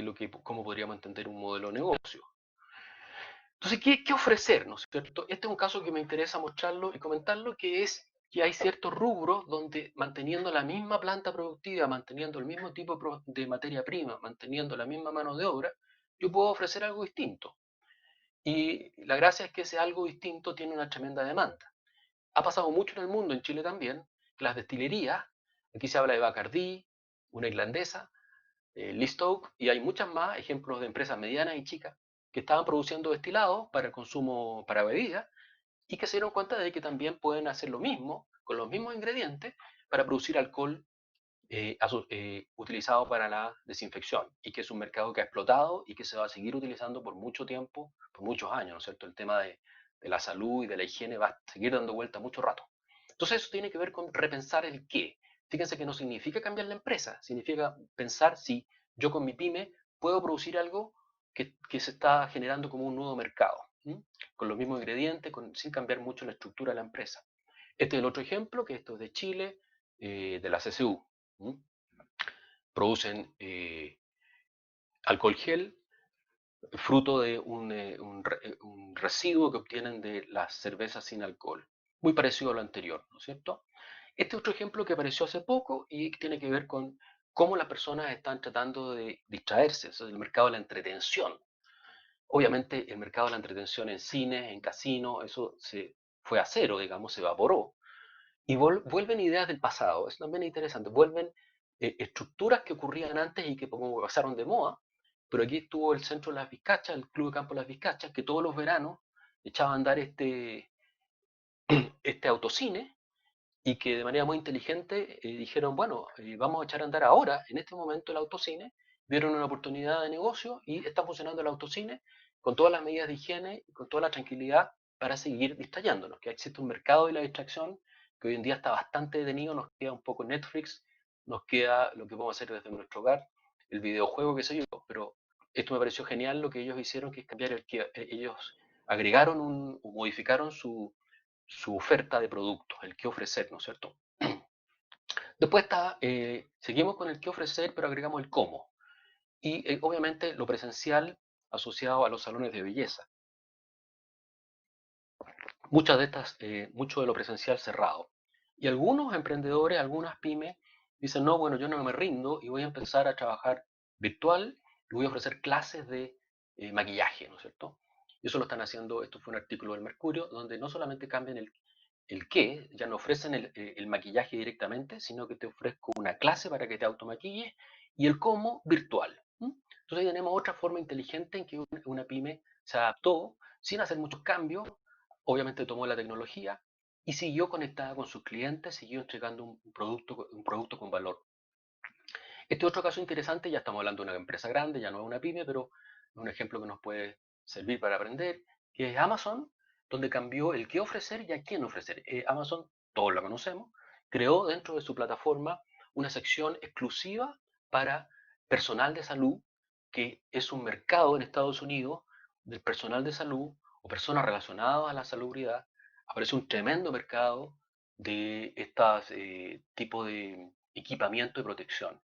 [SPEAKER 1] cómo podríamos entender un modelo de negocio. Entonces, ¿qué ofrecer? ¿No es cierto? Este es un caso que me interesa mostrarlo y comentarlo, que es que hay ciertos rubros donde manteniendo la misma planta productiva, manteniendo el mismo tipo de materia prima, manteniendo la misma mano de obra, yo puedo ofrecer algo distinto. Y la gracia es que ese algo distinto tiene una tremenda demanda. Ha pasado mucho en el mundo, en Chile también, que las destilerías, aquí se habla de Bacardí, una irlandesa, Listoke, y hay muchas más ejemplos de empresas medianas y chicas que estaban produciendo destilados para el consumo, para bebidas, y que se dieron cuenta de que también pueden hacer lo mismo con los mismos ingredientes para producir alcohol utilizado para la desinfección y que es un mercado que ha explotado y que se va a seguir utilizando por mucho tiempo, por muchos años, ¿no es cierto? El tema de la salud y de la higiene va a seguir dando vuelta mucho rato. Entonces eso tiene que ver con repensar el qué. Fíjense que no significa cambiar la empresa, significa pensar si yo con mi pyme puedo producir algo que se está generando como un nuevo mercado, ¿m? Con los mismos ingredientes, sin cambiar mucho la estructura de la empresa. Este es el otro ejemplo, que esto es de Chile, de la CSU. ¿M? Producen alcohol gel, fruto de un residuo que obtienen de las cervezas sin alcohol. Muy parecido a lo anterior, ¿no es cierto? Este otro ejemplo que apareció hace poco y que tiene que ver con cómo las personas están tratando de distraerse, eso es el mercado de la entretención. Obviamente el mercado de la entretención en cines, en casinos, eso se fue a cero, digamos, se evaporó. Y vuelven ideas del pasado, eso también es interesante, vuelven estructuras que ocurrían antes y que como pasaron de moda, pero aquí estuvo el Centro de las Vizcachas, el Club de Campo de las Vizcachas, que todos los veranos echaba a andar este autocine y que de manera muy inteligente dijeron, bueno, vamos a echar a andar ahora, en este momento, el autocine, vieron una oportunidad de negocio y está funcionando el autocine con todas las medidas de higiene y con toda la tranquilidad para seguir distrayéndonos, que existe un mercado de la distracción que hoy en día está bastante detenido, nos queda un poco Netflix, nos queda lo que podemos hacer desde nuestro hogar, el videojuego, qué sé yo, pero esto me pareció genial lo que ellos hicieron, que es cambiar ellos agregaron o modificaron su oferta de productos, el que ofrecer, ¿no es cierto? Después está, seguimos con el que ofrecer, pero agregamos el cómo. Y obviamente lo presencial asociado a los salones de belleza. Muchas de estas, mucho de lo presencial cerrado. Y algunos emprendedores, algunas pymes, dicen, no, bueno, yo no me rindo y voy a empezar a trabajar virtual y voy a ofrecer clases de maquillaje, ¿no es cierto? Y eso lo están haciendo, esto fue un artículo del Mercurio, donde no solamente cambian el qué, ya no ofrecen el maquillaje directamente, sino que te ofrezco una clase para que te automaquilles y el cómo virtual. ¿M? Entonces ahí tenemos otra forma inteligente en que una pyme se adaptó sin hacer muchos cambios, obviamente tomó la tecnología y siguió conectada con sus clientes, siguió entregando un producto con valor. Este otro caso interesante, ya estamos hablando de una empresa grande, ya no es una pyme, pero es un ejemplo que nos puede servir para aprender, que es Amazon, donde cambió el qué ofrecer y a quién ofrecer. Amazon, todos lo conocemos, creó dentro de su plataforma una sección exclusiva para personal de salud, que es un mercado en Estados Unidos del personal de salud o personas relacionadas a la salubridad. Aparece un tremendo mercado de este tipo de equipamiento y protección.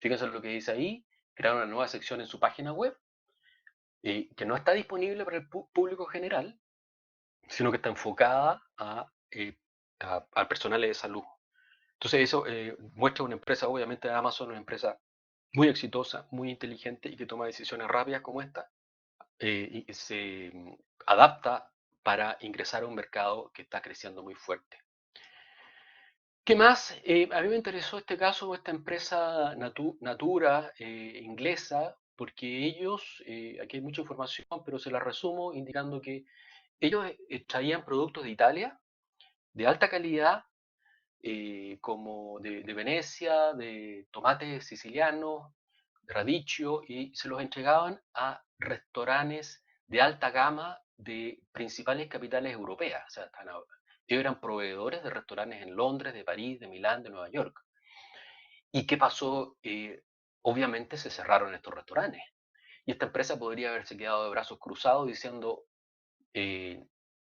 [SPEAKER 1] Fíjense lo que dice ahí, crearon una nueva sección en su página web que no está disponible para el público general, sino que está enfocada al personal de salud. Entonces eso muestra una empresa, obviamente Amazon, una empresa muy exitosa, muy inteligente y que toma decisiones rápidas como esta y que se adapta para ingresar a un mercado que está creciendo muy fuerte. ¿Qué más? A mí me interesó este caso, esta empresa Natura inglesa, porque ellos, aquí hay mucha información, pero se la resumo indicando que ellos traían productos de Italia de alta calidad, como de Venecia, de tomates sicilianos, de radicchio, y se los entregaban a restaurantes de alta gama de principales capitales europeas. O sea, ellos eran proveedores de restaurantes en Londres, de París, de Milán, de Nueva York. ¿Y qué pasó? Obviamente se cerraron estos restaurantes. Y esta empresa podría haberse quedado de brazos cruzados diciendo, eh,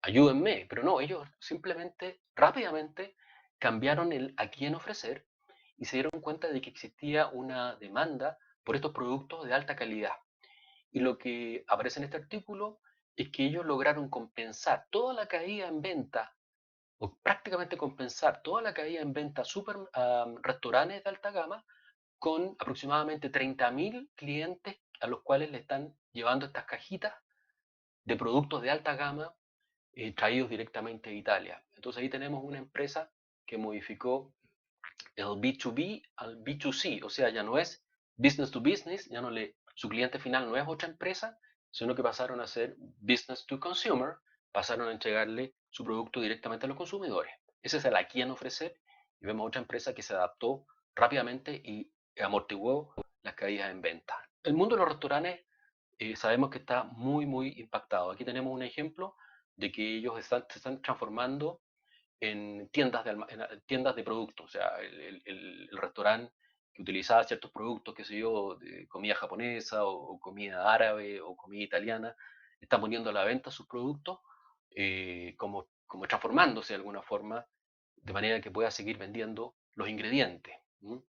[SPEAKER 1] ayúdenme, pero no, ellos simplemente, rápidamente, cambiaron el a quién ofrecer y se dieron cuenta de que existía una demanda por estos productos de alta calidad. Y lo que aparece en este artículo es que ellos lograron compensar toda la caída en venta, o prácticamente compensar toda la caída en venta super restaurantes de alta gama con aproximadamente 30.000 clientes a los cuales le están llevando estas cajitas de productos de alta gama traídos directamente de Italia. Entonces ahí tenemos una empresa que modificó el B2B al B2C, o sea, ya no es business to business, su cliente final no es otra empresa, sino que pasaron a ser business to consumer, pasaron a entregarle su producto directamente a los consumidores. Esa es la guía en ofrecer y vemos otra empresa que se adaptó rápidamente y amortiguó las caídas en venta. El mundo de los restaurantes sabemos que está muy, muy impactado. Aquí tenemos un ejemplo de que ellos se están transformando en tiendas de productos. O sea, el restaurante que utilizaba ciertos productos, qué sé yo, de comida japonesa o comida árabe o comida italiana, está poniendo a la venta sus productos como transformándose de alguna forma, de manera que pueda seguir vendiendo los ingredientes. ¿M?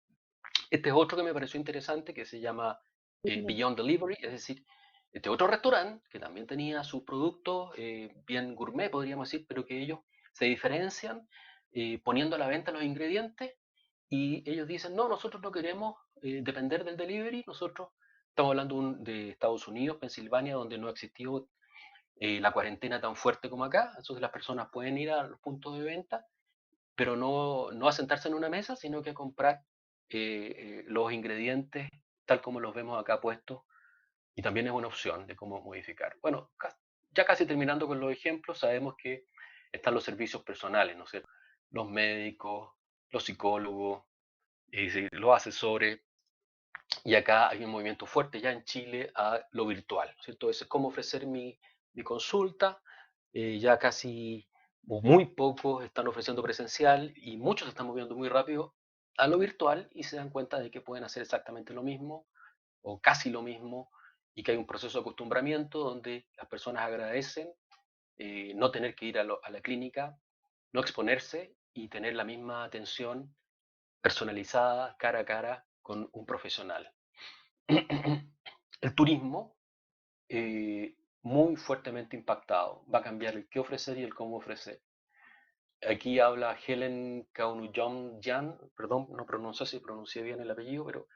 [SPEAKER 1] Este es otro que me pareció interesante que se llama Beyond Delivery, es decir, este otro restaurante que también tenía sus productos bien gourmet, podríamos decir, pero que ellos se diferencian poniendo a la venta los ingredientes y ellos dicen, no, nosotros no queremos depender del delivery, nosotros estamos hablando de Estados Unidos, Pensilvania, donde no ha existido la cuarentena tan fuerte como acá, entonces las personas pueden ir a los puntos de venta pero no a sentarse en una mesa, sino que a comprar los ingredientes tal como los vemos acá puestos y también es una opción de cómo modificar. Bueno, ya casi terminando con los ejemplos, sabemos que están los servicios personales, ¿no es cierto? Los médicos, los psicólogos, los asesores, y acá hay un movimiento fuerte ya en Chile a lo virtual, ¿no es cierto? Es cómo ofrecer mi consulta, ya casi o muy pocos están ofreciendo presencial y muchos se están moviendo muy rápido a lo virtual y se dan cuenta de que pueden hacer exactamente lo mismo o casi lo mismo y que hay un proceso de acostumbramiento donde las personas agradecen no tener que ir a la clínica, no exponerse y tener la misma atención personalizada cara a cara con un profesional. El turismo, muy fuertemente impactado, va a cambiar el qué ofrecer y el cómo ofrecer. Aquí habla Helen Kaunujong-Jan, perdón, no pronuncio si pronuncié bien el apellido, pero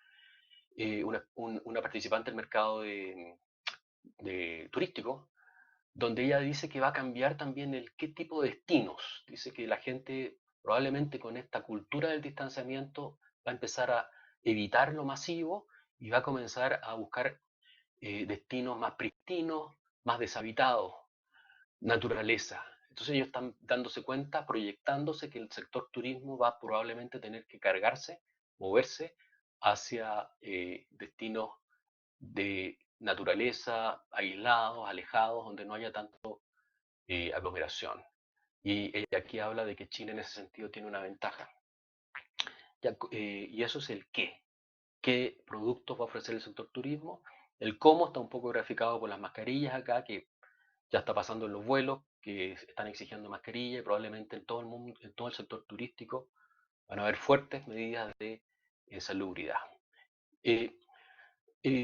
[SPEAKER 1] una participante del mercado de turístico, donde ella dice que va a cambiar también el qué tipo de destinos. Dice que la gente probablemente con esta cultura del distanciamiento va a empezar a evitar lo masivo y va a comenzar a buscar destinos más pristinos, más deshabitados, naturaleza. Entonces ellos están dándose cuenta, proyectándose que el sector turismo va probablemente tener que cargarse, moverse hacia destinos de naturaleza, aislados, alejados, donde no haya tanto aglomeración. Y ella aquí habla de que Chile en ese sentido tiene una ventaja. Y eso es el qué. ¿Qué productos va a ofrecer el sector turismo? El cómo está un poco graficado por las mascarillas acá, que ya está pasando en los vuelos, que están exigiendo mascarilla y probablemente en todo el mundo, en todo el sector turístico van a haber fuertes medidas de salubridad. Eh,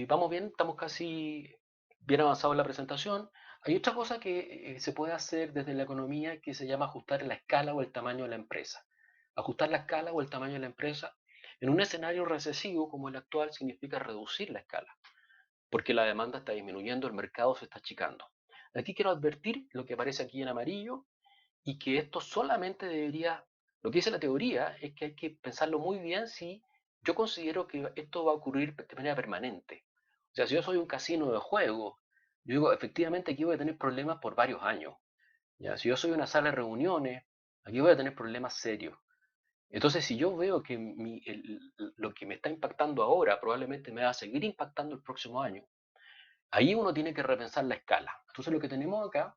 [SPEAKER 1] vamos bien, estamos casi bien avanzados en la presentación. Hay otra cosa que se puede hacer desde la economía que se llama ajustar la escala o el tamaño de la empresa. Ajustar la escala o el tamaño de la empresa en un escenario recesivo como el actual significa reducir la escala, porque la demanda está disminuyendo, el mercado se está achicando. Aquí quiero advertir lo que aparece aquí en amarillo y que esto solamente debería, lo que dice la teoría es que hay que pensarlo muy bien si yo considero que esto va a ocurrir de manera permanente. O sea, si yo soy un casino de juego, yo digo, efectivamente aquí voy a tener problemas por varios años. ¿Ya? Si yo soy una sala de reuniones, aquí voy a tener problemas serios. Entonces, si yo veo que lo que me está impactando ahora probablemente me va a seguir impactando el próximo año, ahí uno tiene que repensar la escala. Entonces, lo que tenemos acá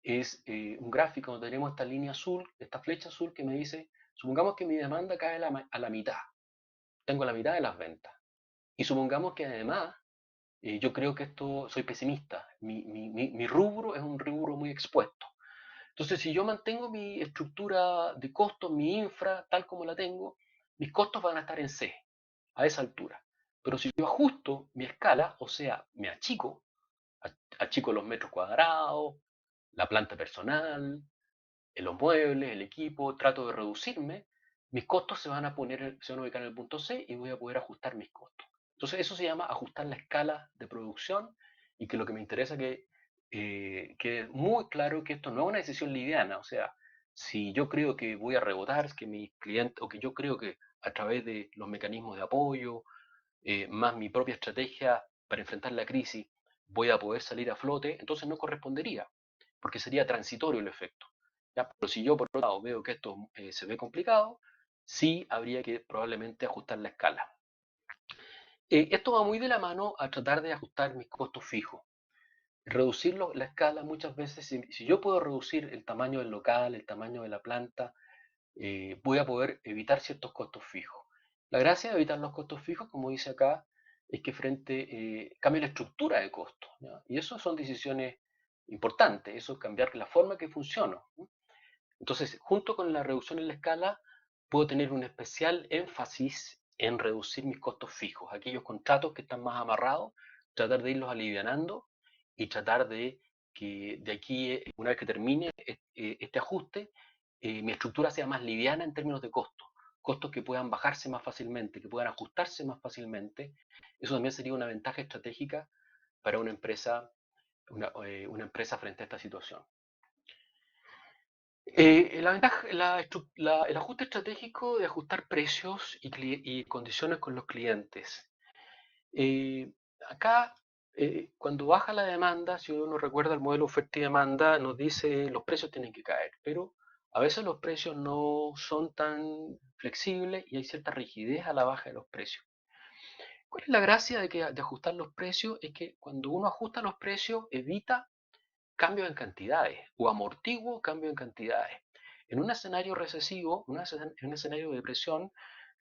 [SPEAKER 1] es un gráfico donde tenemos esta línea azul, esta flecha azul que me dice, supongamos que mi demanda cae a la mitad, tengo la mitad de las ventas. Y supongamos que además, yo creo que esto, soy pesimista, mi rubro es un rubro muy expuesto. Entonces, si yo mantengo mi estructura de costos, mi infra, tal como la tengo, mis costos van a estar en C, a esa altura. Pero si yo ajusto mi escala, o sea, me achico, achico los metros cuadrados, la planta personal, en los muebles, el equipo, trato de reducirme, mis costos se van a ubicar en el punto C y voy a poder ajustar mis costos. Entonces eso se llama ajustar la escala de producción y que lo que me interesa que quede muy claro que esto no es una decisión liviana, o sea, si yo creo que voy a rebotar, que mis clientes, o que yo creo que a través de los mecanismos de apoyo, más mi propia estrategia para enfrentar la crisis, voy a poder salir a flote, entonces no correspondería. porque sería transitorio el efecto. ¿Ya? Pero si yo por otro lado veo que esto se ve complicado, sí habría que probablemente ajustar la escala. Esto va muy de la mano a tratar de ajustar mis costos fijos. Reducir la escala muchas veces, si yo puedo reducir el tamaño del local, el tamaño de la planta, voy a poder evitar ciertos costos fijos. La gracia de evitar los costos fijos, como dice acá, es que cambie la estructura de costos, ¿ya? Y eso son decisiones importantes, eso es cambiar la forma que funciono, ¿no? Entonces, junto con la reducción en la escala, puedo tener un especial énfasis en reducir mis costos fijos, aquellos contratos que están más amarrados, tratar de irlos alivianando y tratar de que de aquí, una vez que termine este ajuste, mi estructura sea más liviana en términos de costos, costos que puedan bajarse más fácilmente, que puedan ajustarse más fácilmente. Eso también sería una ventaja estratégica para una empresa frente a esta situación. El ajuste estratégico de ajustar precios y condiciones con los clientes. Eh, Acá, cuando baja la demanda, si uno recuerda el modelo oferta y demanda, nos dice los precios tienen que caer, pero a veces los precios no son tan flexibles y hay cierta rigidez a la baja de los precios. ¿Cuál es la gracia de ajustar los precios? Es que cuando uno ajusta los precios, evita cambio en cantidades o amortiguo cambio en cantidades. En un escenario recesivo, en un escenario de depresión,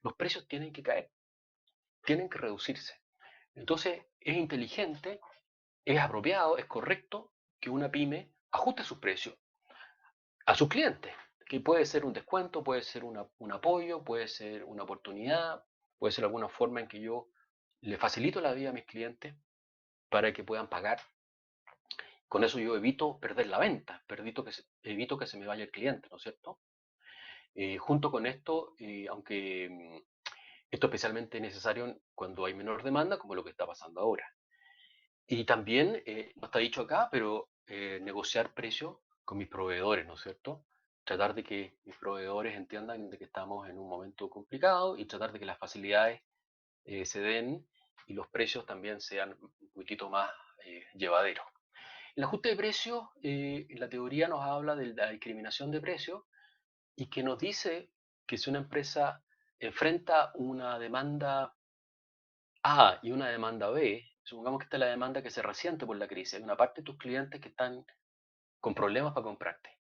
[SPEAKER 1] los precios tienen que caer, tienen que reducirse. Entonces, es inteligente, es apropiado, es correcto que una pyme ajuste sus precios a sus clientes, que puede ser un descuento, puede ser un apoyo, puede ser una oportunidad, puede ser alguna forma en que yo le facilito la vida a mis clientes para que puedan pagar. Con eso yo evito perder la venta, evito que se me vaya el cliente, ¿no es cierto? Junto con esto, aunque esto es especialmente necesario cuando hay menor demanda, como lo que está pasando ahora. Y también, no está dicho acá, pero negociar precios con mis proveedores, ¿no es cierto? Tratar de que mis proveedores entiendan de que estamos en un momento complicado y tratar de que las facilidades se den y los precios también sean un poquitito más llevaderos. El ajuste de precios, en la teoría nos habla de la discriminación de precios y que nos dice que si una empresa enfrenta una demanda A y una demanda B, supongamos que esta es la demanda que se resiente por la crisis, hay una parte de tus clientes que están con problemas para comprarte.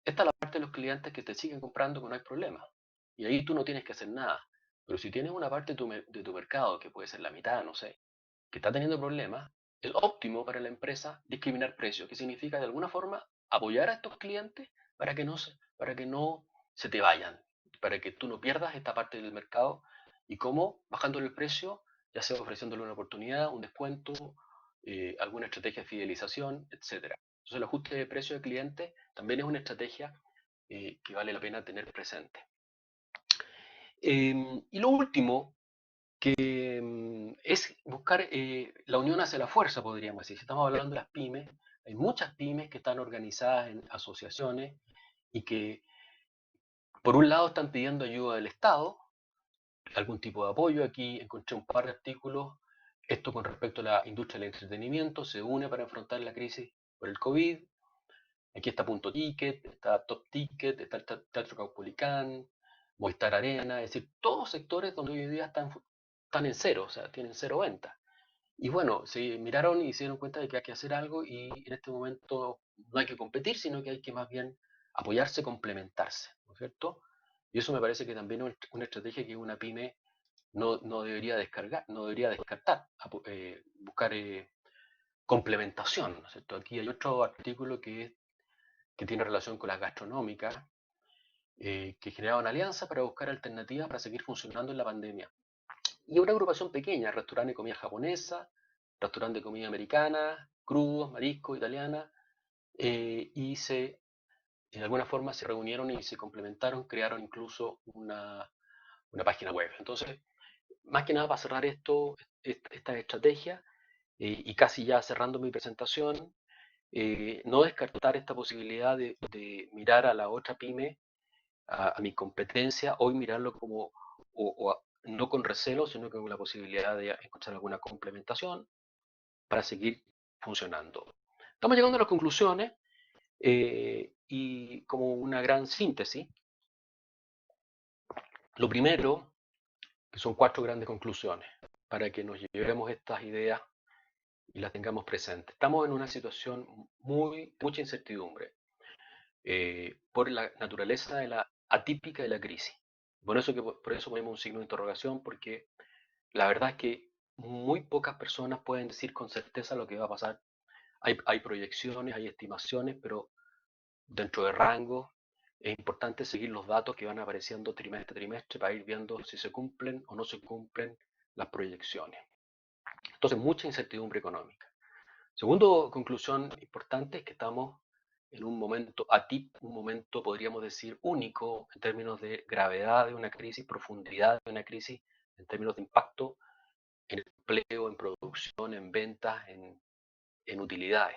[SPEAKER 1] Esta es la parte de los clientes que te siguen comprando que no hay problema. Y ahí tú no tienes que hacer nada. Pero si tienes una parte de tu mercado, que puede ser la mitad, no sé, que está teniendo problemas, es óptimo para la empresa discriminar precios, que significa de alguna forma apoyar a estos clientes para que no se te vayan, para que tú no pierdas esta parte del mercado y cómo bajándole el precio, ya sea ofreciéndole una oportunidad, un descuento, alguna estrategia de fidelización, etcétera. Entonces el ajuste de precio de cliente también es una estrategia que vale la pena tener presente. Y lo último es buscar la unión hacia la fuerza, podríamos decir. Si estamos hablando de las pymes, hay muchas pymes que están organizadas en asociaciones y que, por un lado, están pidiendo ayuda del Estado, algún tipo de apoyo. Aquí encontré un par de artículos. Esto con respecto a la industria del entretenimiento, se une para enfrentar la crisis por el COVID. Aquí está Punto Ticket, está Top Ticket, está el Teatro Caupolicán, Movistar Arena, es decir, todos sectores donde hoy en día están en cero, o sea, tienen cero venta. Y bueno, se miraron y se dieron cuenta de que hay que hacer algo y en este momento no hay que competir, sino que hay que más bien apoyarse, complementarse, ¿no es cierto? Y eso me parece que también es una estrategia que una pyme no debería no debería descartar, buscar complementación, ¿no es cierto? Aquí hay otro artículo que tiene relación con las gastronómicas, que generaban alianzas para buscar alternativas para seguir funcionando en la pandemia. Y una agrupación pequeña, restaurante de comida japonesa, restaurante de comida americana, crudos, marisco, italiana, y de alguna forma se reunieron y se complementaron, crearon incluso una página web. Entonces, más que nada para cerrar esta estrategia, y casi ya cerrando mi presentación, no descartar esta posibilidad de mirar a la otra pyme, a mi competencia, hoy mirarlo como, no con recelo, sino con la posibilidad de encontrar alguna complementación para seguir funcionando. Estamos llegando a las conclusiones. Y como una gran síntesis, lo primero, que son cuatro grandes conclusiones, para que nos llevemos estas ideas y las tengamos presentes. Estamos en una situación mucha incertidumbre por la naturaleza de la atípica de la crisis. Por eso ponemos un signo de interrogación, porque la verdad es que muy pocas personas pueden decir con certeza lo que va a pasar. Hay proyecciones, hay estimaciones, pero dentro de rango es importante seguir los datos que van apareciendo trimestre a trimestre para ir viendo si se cumplen o no se cumplen las proyecciones. Entonces, mucha incertidumbre económica. Segundo conclusión importante es que estamos en un momento atípico, un momento podríamos decir único en términos de gravedad de una crisis, profundidad de una crisis, en términos de impacto en empleo, en producción, en ventas, en utilidades.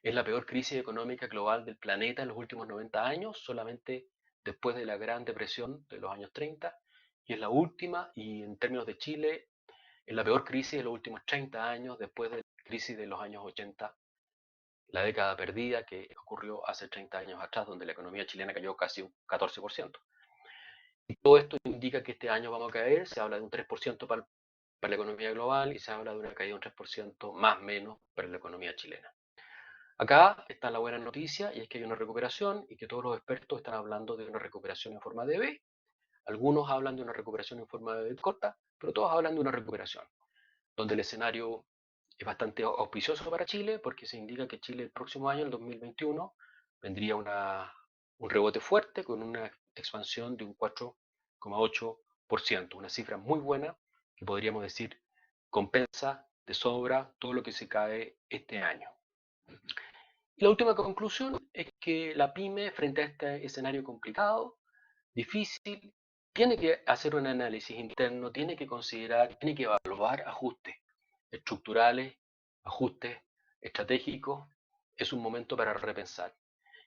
[SPEAKER 1] Es la peor crisis económica global del planeta en los últimos 90 años, solamente después de la Gran Depresión de los años 30, y es la última, y en términos de Chile, es la peor crisis de los últimos 30 años, después de la crisis de los años 80, la década perdida que ocurrió hace 30 años atrás, donde la economía chilena cayó casi un 14%. Y todo esto indica que este año vamos a caer, se habla de un 3% para la economía global y se habla de una caída de un 3% más o menos para la economía chilena. Acá está la buena noticia y es que hay una recuperación y que todos los expertos están hablando de una recuperación en forma de V. Algunos hablan de una recuperación en forma de V corta, pero todos hablan de una recuperación, donde el escenario es bastante auspicioso para Chile porque se indica que Chile el próximo año, el 2021, vendría un rebote fuerte con una expansión de un 4,8%, una cifra muy buena que podríamos decir compensa de sobra todo lo que se cae este año. Y la última conclusión es que la pyme, frente a este escenario complicado, difícil, tiene que hacer un análisis interno, tiene que considerar, tiene que evaluar ajustes estructurales, ajustes estratégicos. Es un momento para repensar.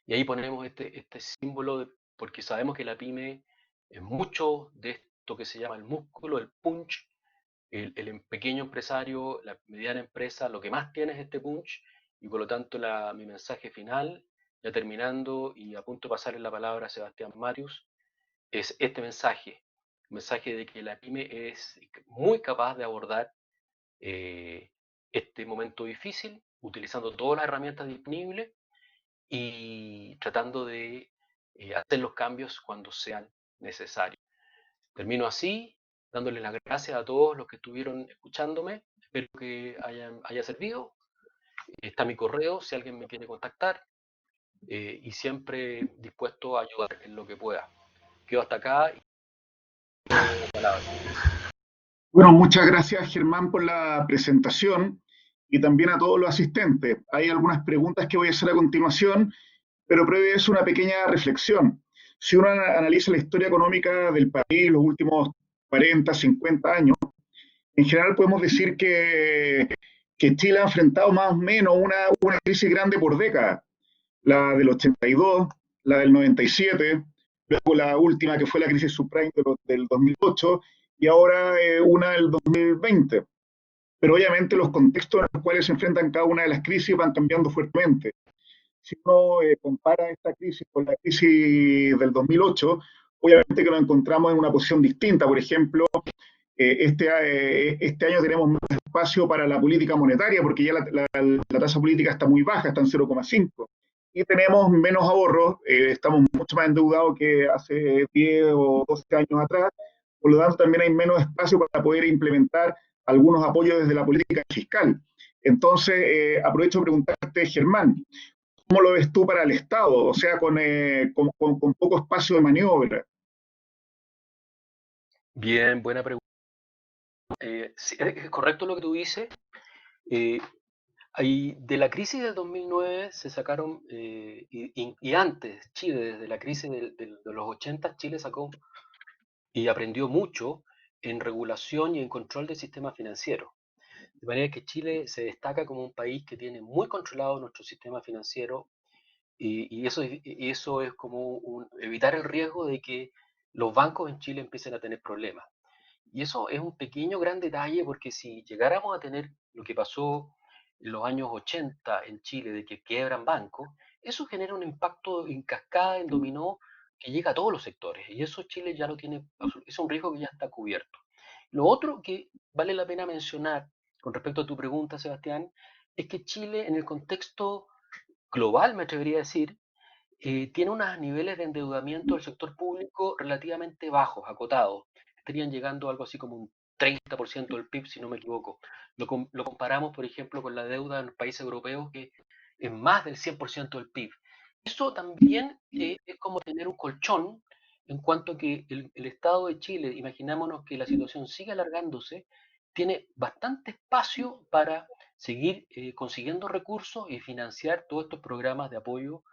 [SPEAKER 1] Y ahí ponemos este símbolo, porque sabemos que la pyme es mucho de esto que se llama el músculo, el punch. El pequeño empresario, la mediana empresa, lo que más tiene es este punch, y por lo tanto mi mensaje final, ya terminando y a punto de pasarle la palabra a Sebastián Marius, es este mensaje, un mensaje de que la pyme es muy capaz de abordar este momento difícil, utilizando todas las herramientas disponibles y tratando de hacer los cambios cuando sean necesarios. Termino así, dándoles las gracias a todos los que estuvieron escuchándome. Espero que haya servido. Está mi correo si alguien me quiere contactar y siempre dispuesto a ayudar en lo que pueda. Quedo hasta acá y palabra.
[SPEAKER 2] Bueno, muchas gracias Germán por la presentación y también a todos los asistentes. Hay algunas preguntas que voy a hacer a continuación, pero previo a eso una pequeña reflexión. Si uno analiza la historia económica del país los últimos 40, 50 años, en general podemos decir que Chile ha enfrentado más o menos una crisis grande por década. La del 82, la del 97, luego la última que fue la crisis subprime del 2008 y ahora una del 2020. Pero obviamente los contextos en los cuales se enfrentan cada una de las crisis van cambiando fuertemente. Si uno compara esta crisis con la crisis del 2008, obviamente que nos encontramos en una posición distinta. Por ejemplo, este año tenemos más espacio para la política monetaria porque ya la tasa política está muy baja, está en 0,5. Y tenemos menos ahorros, estamos mucho más endeudados que hace 10 o 12 años atrás. Por lo tanto, también hay menos espacio para poder implementar algunos apoyos desde la política fiscal. Entonces, aprovecho de preguntarte, Germán, ¿cómo lo ves tú para el Estado? O sea, con poco espacio de maniobra.
[SPEAKER 1] Bien, buena pregunta. Sí, es correcto lo que tú dices. Eh, de la crisis del 2009 se sacaron, y antes, Chile, desde la crisis de los 80, Chile sacó y aprendió mucho en regulación y en control del sistema financiero. De manera que Chile se destaca como un país que tiene muy controlado nuestro sistema financiero y eso es como evitar el riesgo de que los bancos en Chile empiecen a tener problemas. Y eso es un pequeño gran detalle porque si llegáramos a tener lo que pasó en los años 80 en Chile de que quiebran bancos, eso genera un impacto en cascada, en dominó, que llega a todos los sectores. Y eso Chile ya lo tiene, es un riesgo que ya está cubierto. Lo otro que vale la pena mencionar con respecto a tu pregunta, Sebastián, es que Chile en el contexto global, me atrevería a decir, tiene unos niveles de endeudamiento del sector público relativamente bajos, acotados. Estarían llegando a algo así como un 30% del PIB, si no me equivoco. Lo comparamos, por ejemplo, con la deuda en los países europeos, que es más del 100% del PIB. Eso también es como tener un colchón en cuanto a que el Estado de Chile, imaginámonos que la situación sigue alargándose, tiene bastante espacio para seguir consiguiendo recursos y financiar todos estos programas de apoyo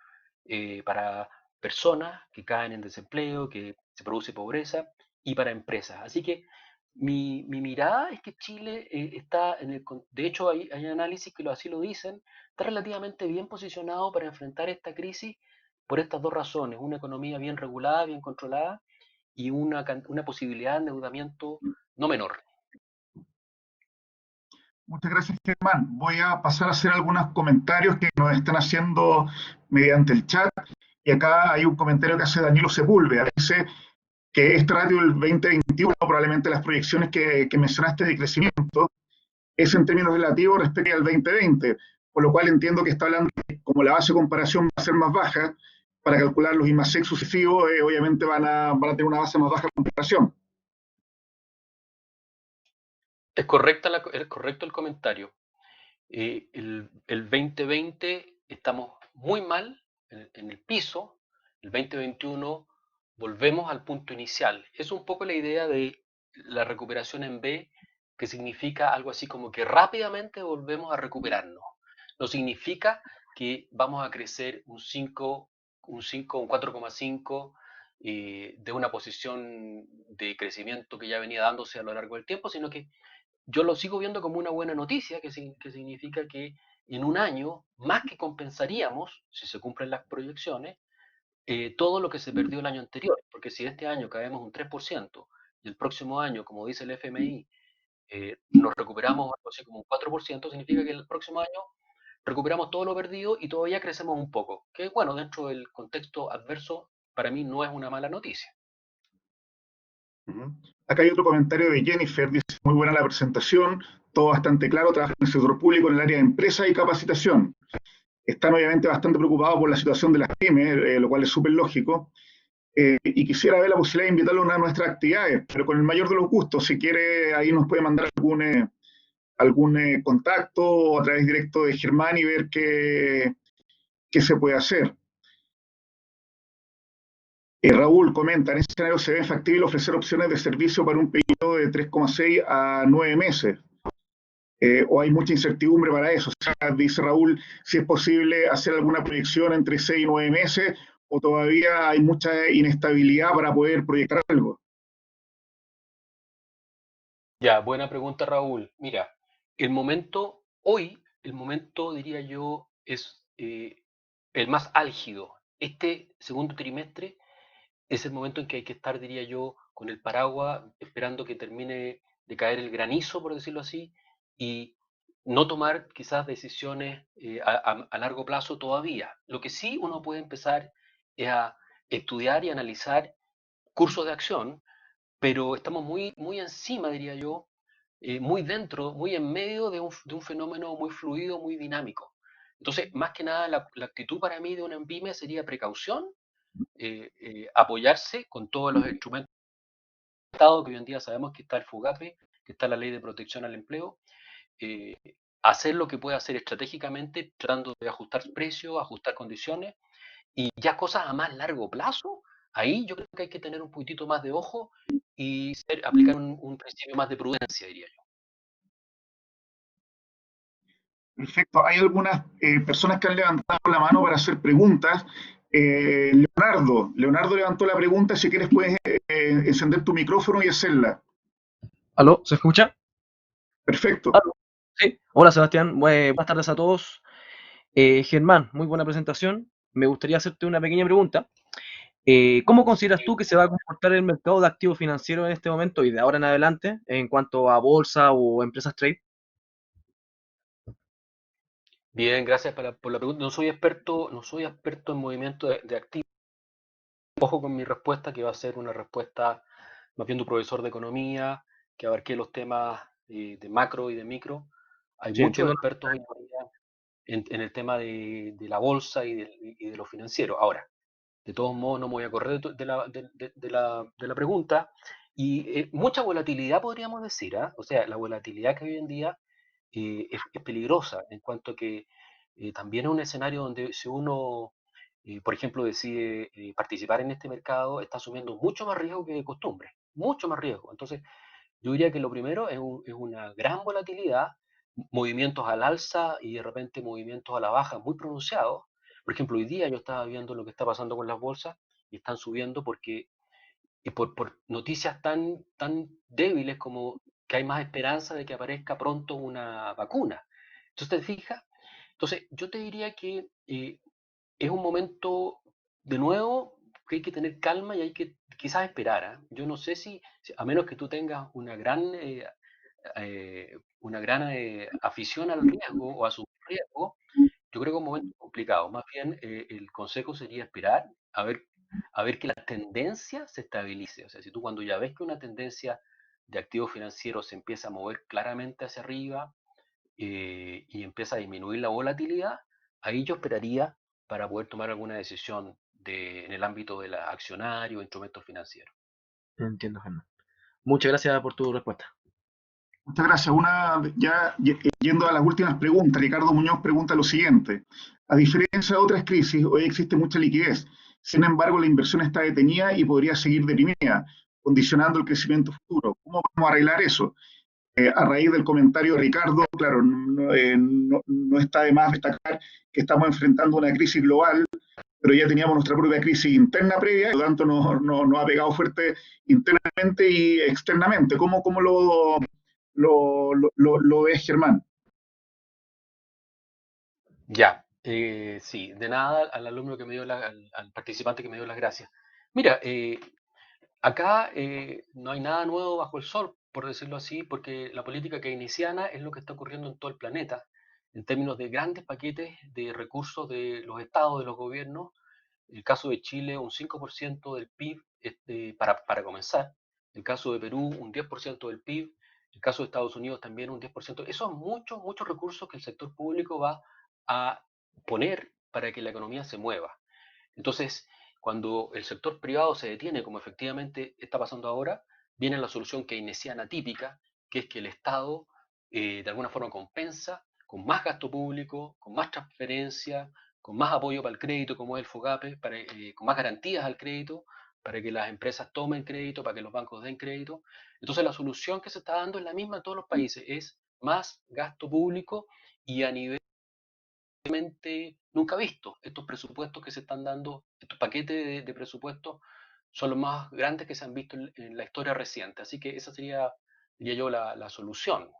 [SPEAKER 1] para personas que caen en desempleo, que se produce pobreza y para empresas. Así que mi mirada es que Chile está en el... De hecho, hay análisis que así lo dicen, está relativamente bien posicionado para enfrentar esta crisis por estas dos razones, una economía bien regulada, bien controlada y una posibilidad de endeudamiento no menor.
[SPEAKER 2] Muchas gracias, Germán. Voy a pasar a hacer algunos comentarios que nos están haciendo mediante el chat. Y acá hay un comentario que hace Danilo Sepúlveda. Dice que este ratio del 2021, probablemente las proyecciones que mencionaste de crecimiento, es en términos relativos respecto al 2020, por lo cual entiendo que está hablando de que como la base de comparación va a ser más baja, para calcular los I más I sucesivos, obviamente van a tener una base más baja de comparación.
[SPEAKER 1] Es correcto el comentario. El 2020 estamos muy mal en el piso, el 2021 volvemos al punto inicial. Es un poco la idea de la recuperación en B, que significa algo así como que rápidamente volvemos a recuperarnos. No significa que vamos a crecer un 4,5 de una posición de crecimiento que ya venía dándose a lo largo del tiempo, sino que yo lo sigo viendo como una buena noticia, que significa que en un año, más que compensaríamos, si se cumplen las proyecciones, todo lo que se perdió el año anterior. Porque si este año caemos un 3% y el próximo año, como dice el FMI, nos recuperamos algo así como un 4%, significa que el próximo año recuperamos todo lo perdido y todavía crecemos un poco. Que bueno, dentro del contexto adverso, para mí no es una mala noticia.
[SPEAKER 2] Uh-huh. Acá hay otro comentario de Jennifer, dice, muy buena la presentación, todo bastante claro, trabaja en el sector público en el área de empresa y capacitación. Están obviamente bastante preocupados por la situación de las pymes, lo cual es súper lógico. Y quisiera ver la posibilidad de invitarlo a una de nuestras actividades, pero con el mayor de los gustos. Si quiere, ahí nos puede mandar algún contacto o a través directo de Germán y ver qué se puede hacer. Raúl comenta, en ese escenario se ve factible ofrecer opciones de servicio para un periodo de 3,6 a 9 meses. O hay mucha incertidumbre para eso. O sea, dice Raúl, si es posible hacer alguna proyección entre 6 y 9 meses, o todavía hay mucha inestabilidad para poder proyectar algo.
[SPEAKER 1] Ya, buena pregunta, Raúl. Mira, el momento, diría yo, es el más álgido. Este segundo trimestre es el momento en que hay que estar, diría yo, con el paraguas, esperando que termine de caer el granizo, por decirlo así, y no tomar quizás decisiones a largo plazo todavía. Lo que sí uno puede empezar es a estudiar y analizar cursos de acción, pero estamos muy, muy encima, diría yo, muy dentro, muy en medio de un fenómeno muy fluido, muy dinámico. Entonces, más que nada, la actitud para mí de una pyme sería precaución, apoyarse con todos los instrumentos del Estado, que hoy en día sabemos que está el FUGAPE, que está la Ley de Protección al Empleo, eh, hacer lo que pueda hacer estratégicamente, tratando de ajustar precios, ajustar condiciones, y ya cosas a más largo plazo, ahí yo creo que hay que tener un poquitito más de ojo y aplicar un principio más de prudencia, diría yo.
[SPEAKER 2] Perfecto. Hay algunas personas que han levantado la mano para hacer preguntas. Leonardo levantó la pregunta. Si quieres, puedes encender tu micrófono y hacerla.
[SPEAKER 3] ¿Aló? ¿Se escucha?
[SPEAKER 2] Perfecto.
[SPEAKER 3] ¿Aló? Sí. Hola Sebastián, buenas tardes a todos. Germán, muy buena presentación. Me gustaría hacerte una pequeña pregunta. ¿Cómo consideras tú que se va a comportar el mercado de activos financieros en este momento y de ahora en adelante en cuanto a bolsa o empresas trade?
[SPEAKER 1] Bien, gracias por la pregunta. No soy experto en movimiento de activos. Ojo con mi respuesta, que va a ser una respuesta más bien de un profesor de economía, que abarque los temas de macro y de micro. Hay
[SPEAKER 3] Sí,
[SPEAKER 1] muchos
[SPEAKER 3] entiendo.
[SPEAKER 1] expertos hoy en día en el tema de la bolsa y de lo financiero. Ahora, de todos modos, no me voy a correr de la pregunta. Y mucha volatilidad podríamos decir, ¿ah? O sea, la volatilidad que hoy en día es peligrosa en cuanto a que también es un escenario donde si uno, por ejemplo, decide participar en este mercado, está asumiendo mucho más riesgo que de costumbre, mucho más riesgo. Entonces, yo diría que lo primero es una gran volatilidad, movimientos al alza y de repente movimientos a la baja muy pronunciados. Por ejemplo, hoy día yo estaba viendo lo que está pasando con las bolsas y están subiendo porque por noticias tan débiles como que hay más esperanza de que aparezca pronto una vacuna. Entonces, ¿te fijas? Entonces, yo te diría que es un momento, de nuevo, que hay que tener calma y hay que quizás esperar, ¿ah? Yo no sé a menos que tú tengas una gran afición al riesgo o a su riesgo, yo creo que es un momento complicado. Más bien, el consejo sería esperar a ver que la tendencia se estabilice. O sea, si tú cuando ya ves que una tendencia de activos financieros se empieza a mover claramente hacia arriba y empieza a disminuir la volatilidad, ahí yo esperaría para poder tomar alguna decisión en el ámbito de la accionario o instrumentos financieros.
[SPEAKER 3] Entiendo, Germán. Muchas gracias por tu respuesta.
[SPEAKER 2] Muchas gracias. Yendo a las últimas preguntas, Ricardo Muñoz pregunta lo siguiente. A diferencia de otras crisis, hoy existe mucha liquidez. Sin embargo, la inversión está detenida y podría seguir deprimida, condicionando el crecimiento futuro. ¿Cómo vamos a arreglar eso? A raíz del comentario de Ricardo, claro, no está de más destacar que estamos enfrentando una crisis global, pero ya teníamos nuestra propia crisis interna previa, por lo tanto nos ha pegado fuerte internamente y externamente. ¿Cómo lo ves, Germán?
[SPEAKER 1] Ya, sí, de nada al alumno que me dio al participante que me dio las gracias. Mira, acá no hay nada nuevo bajo el sol, por decirlo así, porque la política keynesiana es lo que está ocurriendo en todo el planeta, en términos de grandes paquetes de recursos de los estados, de los gobiernos. El caso de Chile, un 5% del PIB para comenzar. El caso de Perú, un 10% del PIB. El caso de Estados Unidos también un 10%. Esos son muchos, muchos recursos que el sector público va a poner para que la economía se mueva. Entonces, cuando el sector privado se detiene, como efectivamente está pasando ahora, viene la solución keynesiana típica, que es que el Estado de alguna forma compensa con más gasto público, con más transferencia, con más apoyo para el crédito, como es el FOGAPE, con más garantías al crédito, para que las empresas tomen crédito, para que los bancos den crédito. Entonces, la solución que se está dando es la misma en todos los países, es más gasto público y a nivel nunca visto. Estos presupuestos que se están dando, estos paquetes de presupuestos, son los más grandes que se han visto en la historia reciente. Así que esa sería, diría yo, la solución.